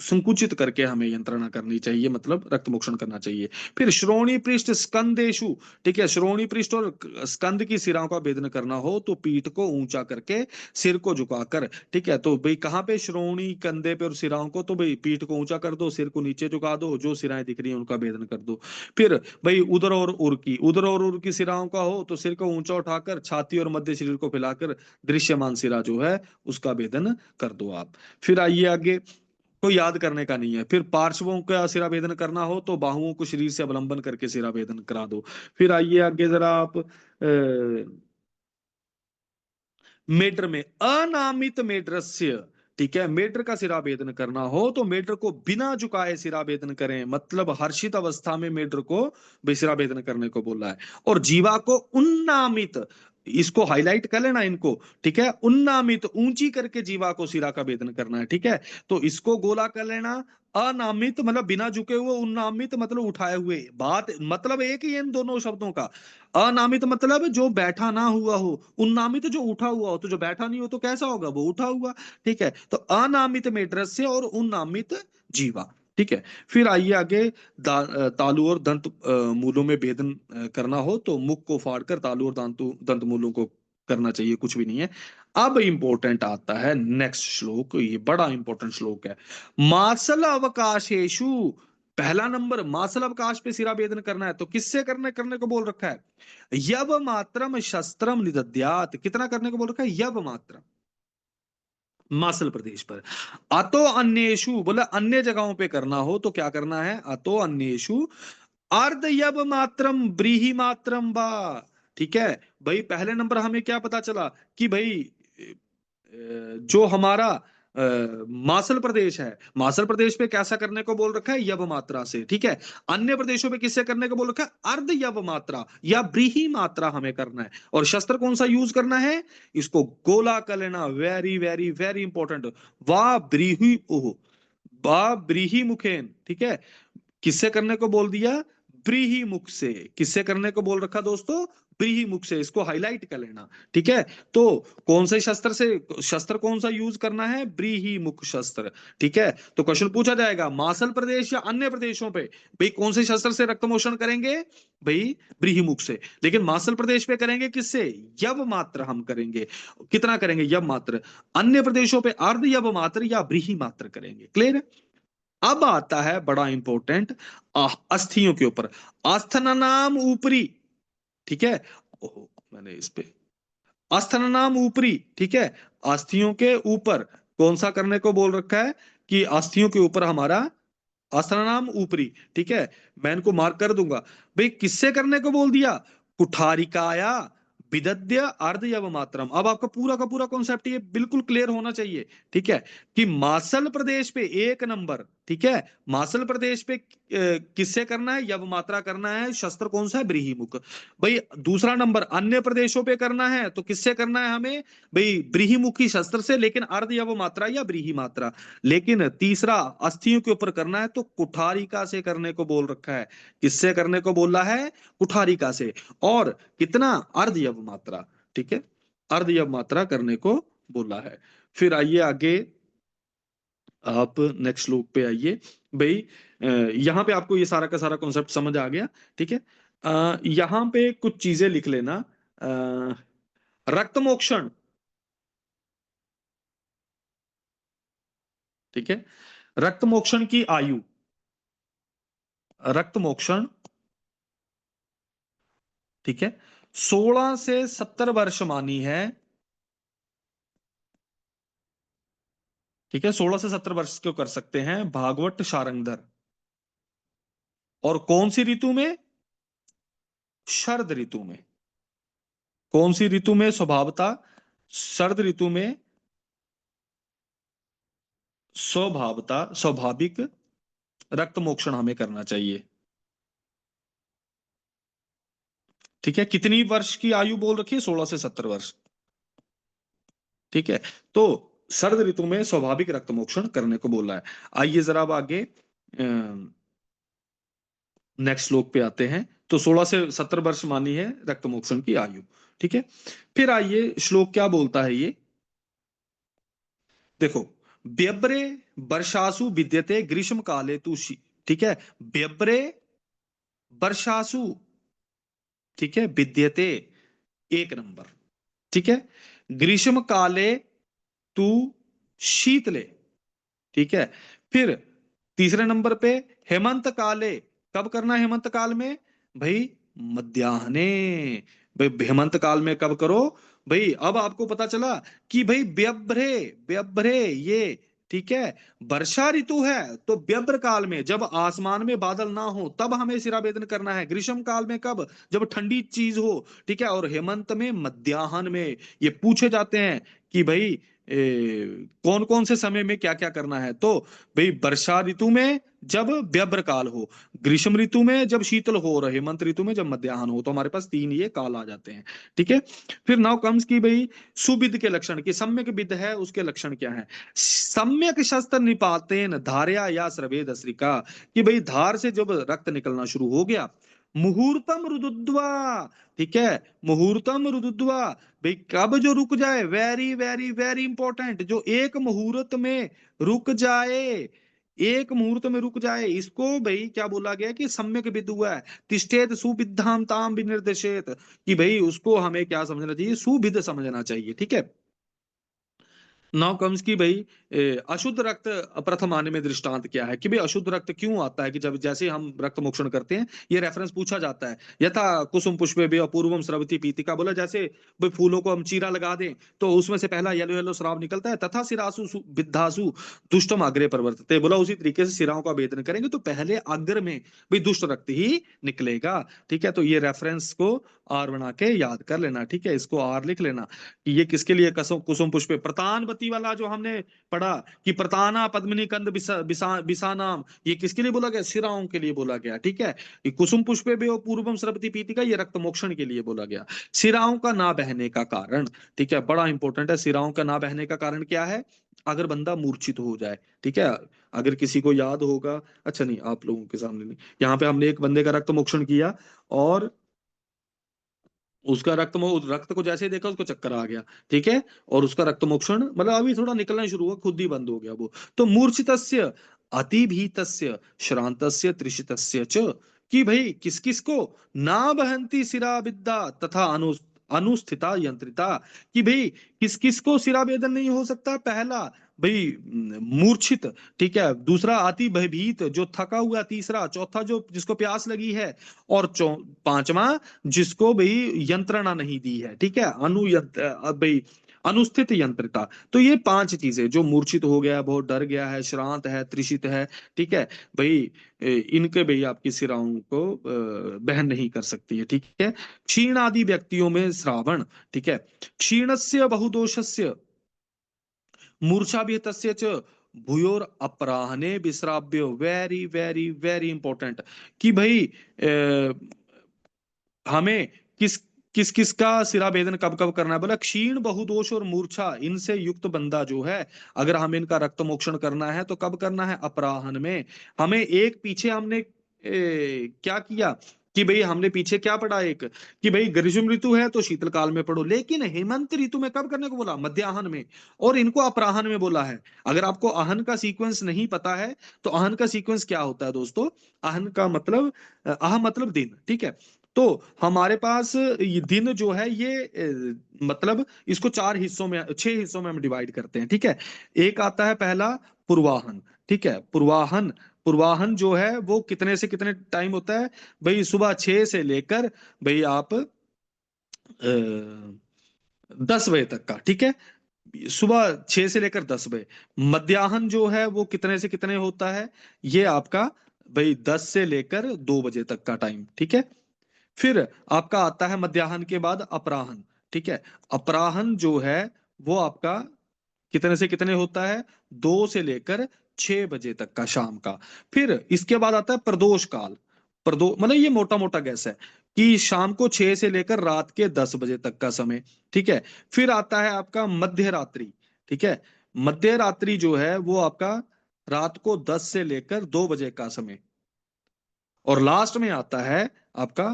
संकुचित करके हमें यंत्रणा करनी चाहिए, मतलब रक्त मोक्षण करना चाहिए। फिर श्रोणी पृष्ठ स्कंदेशु, ठीक है, श्रोणी पृष्ठ और स्कंद की सिराओं का भेदन करना हो तो पीठ को ऊंचा करके सिर को झुकाकर, ठीक है। तो भाई कहाँ पे? श्रोणी, कंधे पे और सिराओं को, तो भाई पीठ को ऊंचा कर दो, सिर को नीचे झुका दो, जो सिराएं दिख रही हैं उनका भेदन कर दो। फिर भाई उदर और उर की सिराओं का हो तो सिर को ऊंचा उठाकर छाती और मध्य शरीर को फैलाकर दृश्यमान सिरा जो है उसका भेदन कर दो आप। फिर आइए आगे, कोई याद करने का नहीं है। फिर पार्श्वों का सिरा भेदन करना हो तो बाहुओं को शरीर से अवलंबन करके सिरा भेदन करा दो। फिर आइए आगे जरा आप मेटर में अनामित मेटरस्य, ठीक है, मेटर का सिरा भेदन करना हो तो मेटर को बिना झुकाए सिरा भेदन करें, मतलब हर्षित अवस्था में मेटर को भी सिरा भेदन करने को बोला है। और जीवा को उन्नामित, इसको हाईलाइट कर लेना इनको, ठीक है, उन्नामित ऊंची करके जीवा को सिरा का भेदन करना है, ठीक है। तो इसको गोला कर लेना। अनामित मतलब बिना झुके हुए, उन्नामित मतलब उठाए हुए, बात मतलब एक ही है इन दोनों शब्दों का। अनामित मतलब जो बैठा ना हुआ हो, उन्नामित जो उठा हुआ हो। तो जो बैठा नहीं हो तो कैसा होगा? वो उठा हुआ, ठीक है। तो अनामित मेढ्रस्य और उन्नामित जीवा, ठीक है। फिर आइए आगे, तालु और दंत मूलों में भेदन करना हो तो मुख को फाड़कर तालु और दंत मूलों को करना चाहिए, कुछ भी नहीं है। अब इंपॉर्टेंट आता है नेक्स्ट श्लोक, ये बड़ा इंपॉर्टेंट श्लोक है। मासल अवकाशेषु, पहला नंबर मासल अवकाश पे सिरा भेदन करना है तो किससे करने करने को बोल रखा है? यब मात्रम शस्त्रम निदध्यात, कितना करने को बोल रखा है? यब मात्रम, हिमाचल प्रदेश पर। अतो अन्येषु बोला अन्य जगहों पे करना हो तो क्या करना है? अतो अन्येषु अर्ध यब मात्रम ब्रीही मात्रम बा। ठीक है भाई, पहले नंबर हमें क्या पता चला कि भाई जो हमारा मासल प्रदेश है, मासल प्रदेश पे कैसा करने को बोल रखा है? यब मात्रा से। ठीक है, अन्य प्रदेशों पे किससे करने को बोल रखा है? अर्ध यब मात्रा या ब्रीही मात्रा हमें करना है। और शस्त्र कौन सा यूज करना है? इसको गोला कर लेना, वेरी वेरी वेरी इंपॉर्टेंट। वाह ब्रीही ओह, वाह ब्रीही मुखेन। ठीक है, किससे करने को बोल दिया? ब्रीही मुख से। किससे करने को बोल रखा दोस्तों? ब्रीही मुख से, इसको हाईलाइट कर लेना। ठीक है, तो कौन से शस्त्र से, शस्त्र कौन सा यूज करना है? ब्रीही मुख शस्त्र। ठीक है, तो क्वेश्चन पूछा जाएगा मासल प्रदेश या अन्य प्रदेशों पे भाई कौन से शस्त्र से रक्तमोषण करेंगे? भाई ब्रीही मुख से। लेकिन मासल प्रदेश पे करेंगे किससे? यब मात्र हम करेंगे। कितना करेंगे? यब मात्र। अन्य प्रदेशों पे अर्ध यब मात्र या ब्रीही मात्र करेंगे। क्लियर है? अब आता है बड़ा इंपॉर्टेंट, अस्थियों के ऊपर। आस्थननाम ऊपरी। ठीक है, ओहो मैंने इस पे, आस्थननाम ऊपरी। ठीक है, अस्थियों के ऊपर कौन सा करने को बोल रखा है? कि अस्थियों के ऊपर हमारा आस्थननाम ऊपरी। ठीक है, मैं इनको मार्क कर दूंगा। भाई किससे करने को बोल दिया? कुठारिकाया विदद्य अर्ध यव मात्रम। अब आपका पूरा का पूरा कॉन्सेप्ट ये बिल्कुल क्लियर होना चाहिए। ठीक है, कि मासल प्रदेश पे एक नंबर, ठीक है, मासल प्रदेश पे किससे करना है? यव मात्रा करना है। शस्त्र कौन सा है? ब्रीहिमुख। भाई दूसरा नंबर अन्य प्रदेशों पे करना है तो किससे करना है हमें? भाई ब्रीहिमुखी शस्त्र से, लेकिन अर्ध यव मात्रा या ब्रीही मात्रा। लेकिन तीसरा अस्थियों के ऊपर करना है तो कुठारिका से करने को बोल रखा है। किससे करने को बोला है? कुठारिका से। और कितना? अर्ध यव मात्रा। ठीक है, अर्ध यव मात्रा करने को बोला है। फिर आइए आगे, आप नेक्स्ट श्लोक पे आइए। भाई यहां पे आपको ये सारा का सारा कॉन्सेप्ट समझ आ गया। ठीक है, यहां पे कुछ चीजें लिख लेना। रक्त मोक्षण। ठीक है, रक्त मोक्षण की आयु, रक्त मोक्षण, ठीक है, 16 से 70 वर्ष मानी है। ठीक है, 16 से 70 वर्ष को कर सकते हैं भागवत शारंगधर। और कौन सी ऋतु में? शरद ऋतु में। कौन सी ऋतु में? स्वभावता शरद ऋतु में, स्वभावता स्वाभाविक रक्त मोक्षण हमें करना चाहिए। ठीक है, कितनी वर्ष की आयु बोल रखी है? 16 से 70 वर्ष। ठीक है, तो शरद ऋतु में स्वाभाविक रक्त मोक्षण करने को बोला है। आइए जरा अब आगे नेक्स्ट श्लोक पे आते हैं। तो 16 से 70 वर्ष मानी है रक्त मोक्षण की आयु। ठीक है, फिर आइए श्लोक क्या बोलता है ये देखो। व्यब्रे वर्षासु विद्यते ग्रीष्म काले तु ठीक है, व्यब्रे वर्षासु, ठीक है, विद्यते एक नंबर। ठीक है, ग्रीष्म काले तू शीतले। ठीक है, फिर तीसरे नंबर पे हेमंत काले, कब करना है हेमंत काल में? भाई मध्याह्ने। भाई हेमंत काल में कब करो? भाई अब आपको पता चला कि भाई व्यभ्रे, व्यभ्रे ये, ठीक है, वर्षा ऋतु है तो व्यभ्र काल में जब आसमान में बादल ना हो तब हमें सिरावेदन करना है। ग्रीष्म काल में कब? जब ठंडी चीज हो। ठीक है, और हेमंत में मध्याह्न में। ये पूछे जाते हैं कि भाई कौन कौन से समय में क्या क्या करना है। तो भाई वर्षा ऋतु में जब व्यभ्र काल हो, ग्रीष्म ऋतु में जब शीतल हो, और हेमंत ऋतु में जब मध्याह्न हो। तो हमारे पास तीन ये काल आ जाते हैं। ठीक है, फिर नाउ कम्स की भाई सुविद के लक्षण, की सम्यक विद है उसके लक्षण क्या है? सम्यक शस्त्र निपातेन धारया या स्रवेद श्रिका, कि भाई धार से जब रक्त निकलना शुरू हो गया, मुहूर्तम रुदुद्वा। ठीक है, मुहूर्तम रुदुद्वा, भाई कब जो रुक जाए, वेरी वेरी वेरी इंपॉर्टेंट, जो एक मुहूर्त में रुक जाए, एक मुहूर्त में रुक जाए, इसको भाई क्या बोला गया कि सम्यक विदुआ है, तिष्ठेत सुविद्धाम ताम विनिर्देशेत, कि भाई उसको हमें क्या समझना चाहिए, सुविध समझना चाहिए, ठीक है। नाउ कम्स की भाई अशुद्ध रक्त प्रथम आने में दृष्टांत क्या है, कि भाई अशुद्ध रक्त क्यों आता है, कि जब जैसे हम रक्त मोक्षण करते हैं, ये रेफरेंस पूछा जाता है। यथा कुसुम पुष्पे भी अपूर्वम स्रवती पीतिका, बोला जैसे भाई फूलों को हम चीरा लगा दें तो उसमें से पहला येलो येलो स्राव निकलता है, तथा सिरासु विद्धासु दुष्टम अग्रे परिवर्तते, बोला उसी तरीके से सिराओं का भेदन करेंगे तो पहले अग्र में भाई दुष्ट रक्त ही निकलेगा, ठीक है। तो ये रेफरेंस को आर बना के याद कर लेना, ठीक है, इसको आर लिख लेना कि ये किसके लिए, कसम कुसुम पुष्पे प्रतानवती वाला जो हमने पढ़ा कि प्रताना पद्मिनी कंद बिसानाम, ये किसके लिए बोला गया, सिराओं के लिए बोला गया, ठीक है। ये कुसुम पुष्पे भी पूर्वम स्रवती पीतिका, ये रक्त मोक्षण के लिए बोला गया। सिराओं का ना बहने का कारण, ठीक है, बड़ा इंपॉर्टेंट है, सिराओं का ना बहने का कारण क्या है, अगर बंदा मूर्छित हो जाए, ठीक है। अगर किसी को याद होगा, अच्छा नहीं आप लोगों के सामने नहीं, यहाँ पे हमने एक बंदे का रक्त मोक्षण किया और उसका रक्त को जैसे ही देखा उसको चक्कर आ गया, ठीक है, और उसका रक्त मोक्षण मतलब अभी थोड़ा निकलना ही शुरू हुआ, खुद ही बंद हो गया वो। तो मूर्छितस्य अतिभीतस्य श्रांतस्य त्रिषितस्य च, कि भाई किस किस को, ना बहंती सिरा विद्या तथा अनुस्थिता यंत्रिता, कि भाई किस किस को सिरा वेदन नहीं हो सकता, पहला भाई मूर्छित, ठीक है, दूसरा अति भयभीत जो थका हुआ, तीसरा, चौथा जो जिसको प्यास लगी है, और पांचवा जिसको भाई यंत्रणा नहीं दी है, ठीक है, भाई अनुस्थित यंत्रता। तो ये पांच चीजें, जो मूर्छित हो गया, बहुत डर गया है, श्रांत है, त्रिषित है, ठीक है भाई, इनके भाई आपकी सिराओं को बहन नहीं कर सकती है, ठीक है। क्षीण आदि व्यक्तियों में श्रावण, ठीक है, क्षीणस्य बहुदोषस्य मूर्छा भी तस्य च भूयोर अपराहने विश्राव्यो, वेरी वेरी वेरी इंपॉर्टेंट, कि भाई हमें किस किस किस का सिरा भेदन कब कब करना है, बोला क्षीण बहुदोष और मूर्छा इनसे युक्त बंदा जो है, अगर हमें इनका रक्त मोक्षण करना है तो कब करना है, अपराहन में। हमें एक पीछे हमने क्या किया कि भाई हमने पीछे क्या पढ़ा, एक कि भाई ग्रीष्म ऋतु है तो शीतल काल में पढ़ो, लेकिन हेमंत ऋतु में कब करने को बोला, मध्याह्न में, और इनको अपराहन में बोला है। अगर आपको आहन का सीक्वेंस नहीं पता है तो आहन का सीक्वेंस क्या होता है दोस्तों, आहन का मतलब आह मतलब दिन, ठीक है। तो हमारे पास ये दिन जो है ये मतलब इसको चार हिस्सों में, छह हिस्सों में हम डिवाइड करते हैं, ठीक है। एक आता है पहला पूर्वाहन, ठीक है, पूर्वाहन। पूर्वाहन जो है वो कितने से कितने टाइम होता है, भाई सुबह 6 से लेकर भाई आप 10 बजे तक का, ठीक है, सुबह 6 से लेकर 10 बजे। मध्याह्न जो है वो कितने से कितने होता है, ये आपका भाई 10 से लेकर 2 बजे तक का टाइम, ठीक है। फिर आपका आता है मध्याह्न के बाद अपराह्न, ठीक है। अपराह्न जो है वो आपका कितने से कितने होता है, 2 से लेकर 6 बजे तक का शाम का। फिर इसके बाद आता है प्रदोष काल। मतलब ये मोटा मोटा गैस है कि शाम को 6 से लेकर रात के 10 बजे तक का समय, ठीक है। फिर आता है आपका मध्य रात्रि, ठीक है। मध्य रात्रि जो है वो आपका रात को 10 से लेकर 2 बजे का समय। और लास्ट में आता है आपका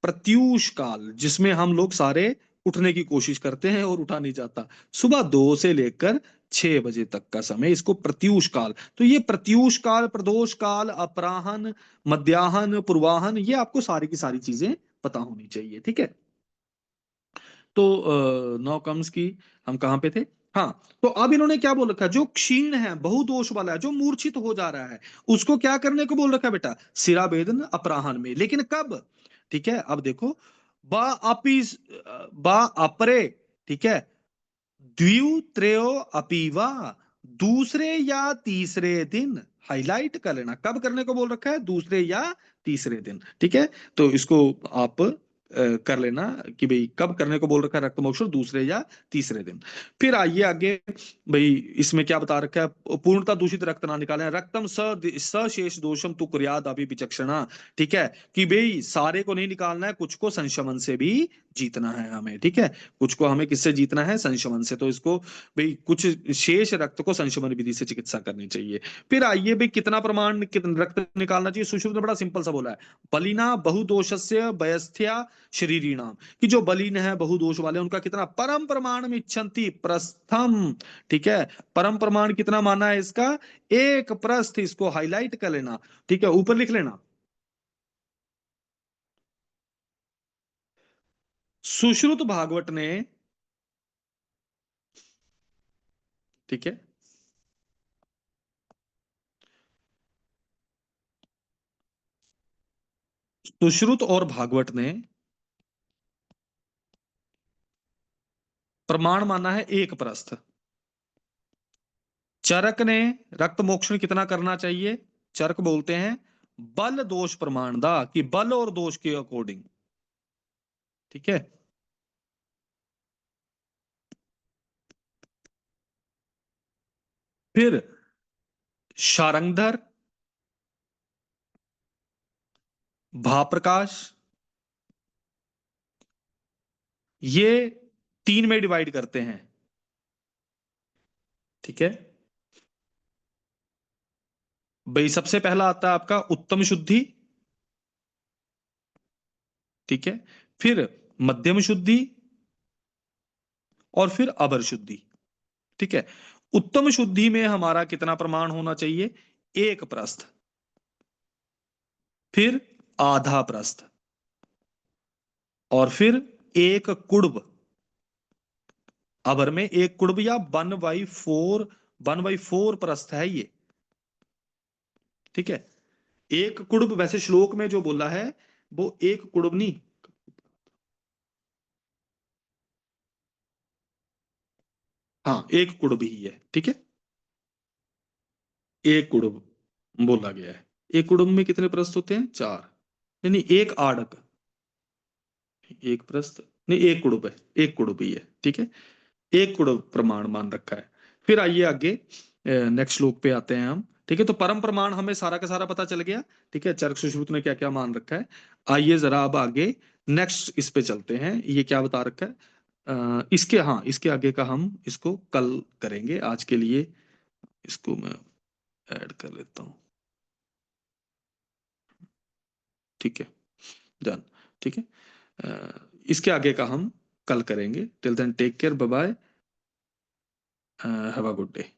प्रत्यूष काल, जिसमें हम लोग सारे उठने की कोशिश करते हैं और उठा नहीं जाता, सुबह 2 से लेकर 6 बजे तक का समय, इसको प्रत्यूष काल। तो ये प्रत्यूष काल, प्रदोष काल, अपराहन, मध्याह्न, पूर्वाहन, ये आपको सारी की सारी चीजें पता होनी चाहिए, ठीक है। तो नौ कम्स की हम कहाँ पे थे, हाँ। तो अब इन्होंने क्या बोल रखा है, जो क्षीण है, बहुदोष वाला है, जो मूर्छित हो जा रहा है, उसको क्या करने को बोल रखा है बेटा, सिरावेदन अपराहन में, लेकिन कब, ठीक है। अब देखो, बा अपी बा अपरे, ठीक है, द्वित्रयो अपीवा, दूसरे या तीसरे दिन, हाईलाइट कर लेना, कब करने को बोल रखा है, दूसरे या तीसरे दिन, ठीक है। तो इसको आप कर लेना कि भाई कब करने को बोल रखा है रक्त मोक्षण, दूसरे या तीसरे दिन। फिर आइए आगे, भाई इसमें क्या बता रखा है, पूर्णता दूषित रक्त ना निकालें, रक्तम सशेष दोषम तु कुर्याद अभी विचक्षणा, ठीक है, कि भाई सारे को नहीं निकालना है, कुछ को संशमन से भी जीतना है हमें, ठीक है। कुछ को हमें किससे जीतना है, संशमन से। तो इसको भाई कुछ शेष रक्त को संशमन विधि से चिकित्सा करनी चाहिए। फिर आइए भाई, कितना प्रमाण रक्त निकालना चाहिए। सुश्रुत ने बड़ा सिंपल सा बोला है, बलिना बहुदोषस्य वयस्थ्या शरीरिणाम, कि जो बलिन है बहुदोष वाले उनका कितना, परम प्रमाण इच्छन्ति प्रस्थम, ठीक है। परम प्रमाण कितना माना है इसका, एक प्रस्थ। इसको हाईलाइट कर लेना, ठीक है, ऊपर लिख लेना। सुश्रुत भागवत ने, ठीक है, सुश्रुत और भागवत ने प्रमाण माना है एक प्रस्थ। चरक ने रक्त मोक्षण कितना करना चाहिए, चरक बोलते हैं बल दोष प्रमाण दा, कि बल और दोष के अकॉर्डिंग, ठीक है। फिर शारंगधर, भाप्रकाश, ये तीन में डिवाइड करते हैं, ठीक है। भाई सबसे पहला आता है आपका उत्तम शुद्धि, ठीक है। फिर मध्यम शुद्धि, और फिर अबर शुद्धि, ठीक है। उत्तम शुद्धि में हमारा कितना प्रमाण होना चाहिए, एक प्रस्थ, फिर आधा प्रस्थ, और फिर एक कुड़ब। अबर में एक कुड़ब या 1/4, 1/4 प्रस्थ है ये, ठीक है। एक कुड़ब वैसे श्लोक में जो बोला है वो एक कुड़ब नहीं, हाँ एक कुड़ब ही है, ठीक है। एक कुड़ब बोला गया है। एक कुड़ब में कितने प्रस्थ होते हैं, चार, यानी एक आड़क, एक प्रस्थ नहीं, एक कुड़ब है, एक कुड़ब ही है, ठीक है। एक कुड़ब प्रमाण मान रखा है। फिर आइए आगे, नेक्स्ट श्लोक पे आते हैं हम, ठीक है। तो परम प्रमाण हमें सारा का सारा पता चल गया, ठीक है, चरक सुश्रुत ने क्या क्या मान रखा है। आइए जरा अब आगे नेक्स्ट इस पे चलते हैं, ये क्या बता रखा है। इसके, हाँ इसके आगे का हम इसको कल करेंगे, आज के लिए इसको मैं ऐड कर लेता हूँ, ठीक है, डन, ठीक है। इसके आगे का हम कल करेंगे। Till then take care, bye bye, have a good day.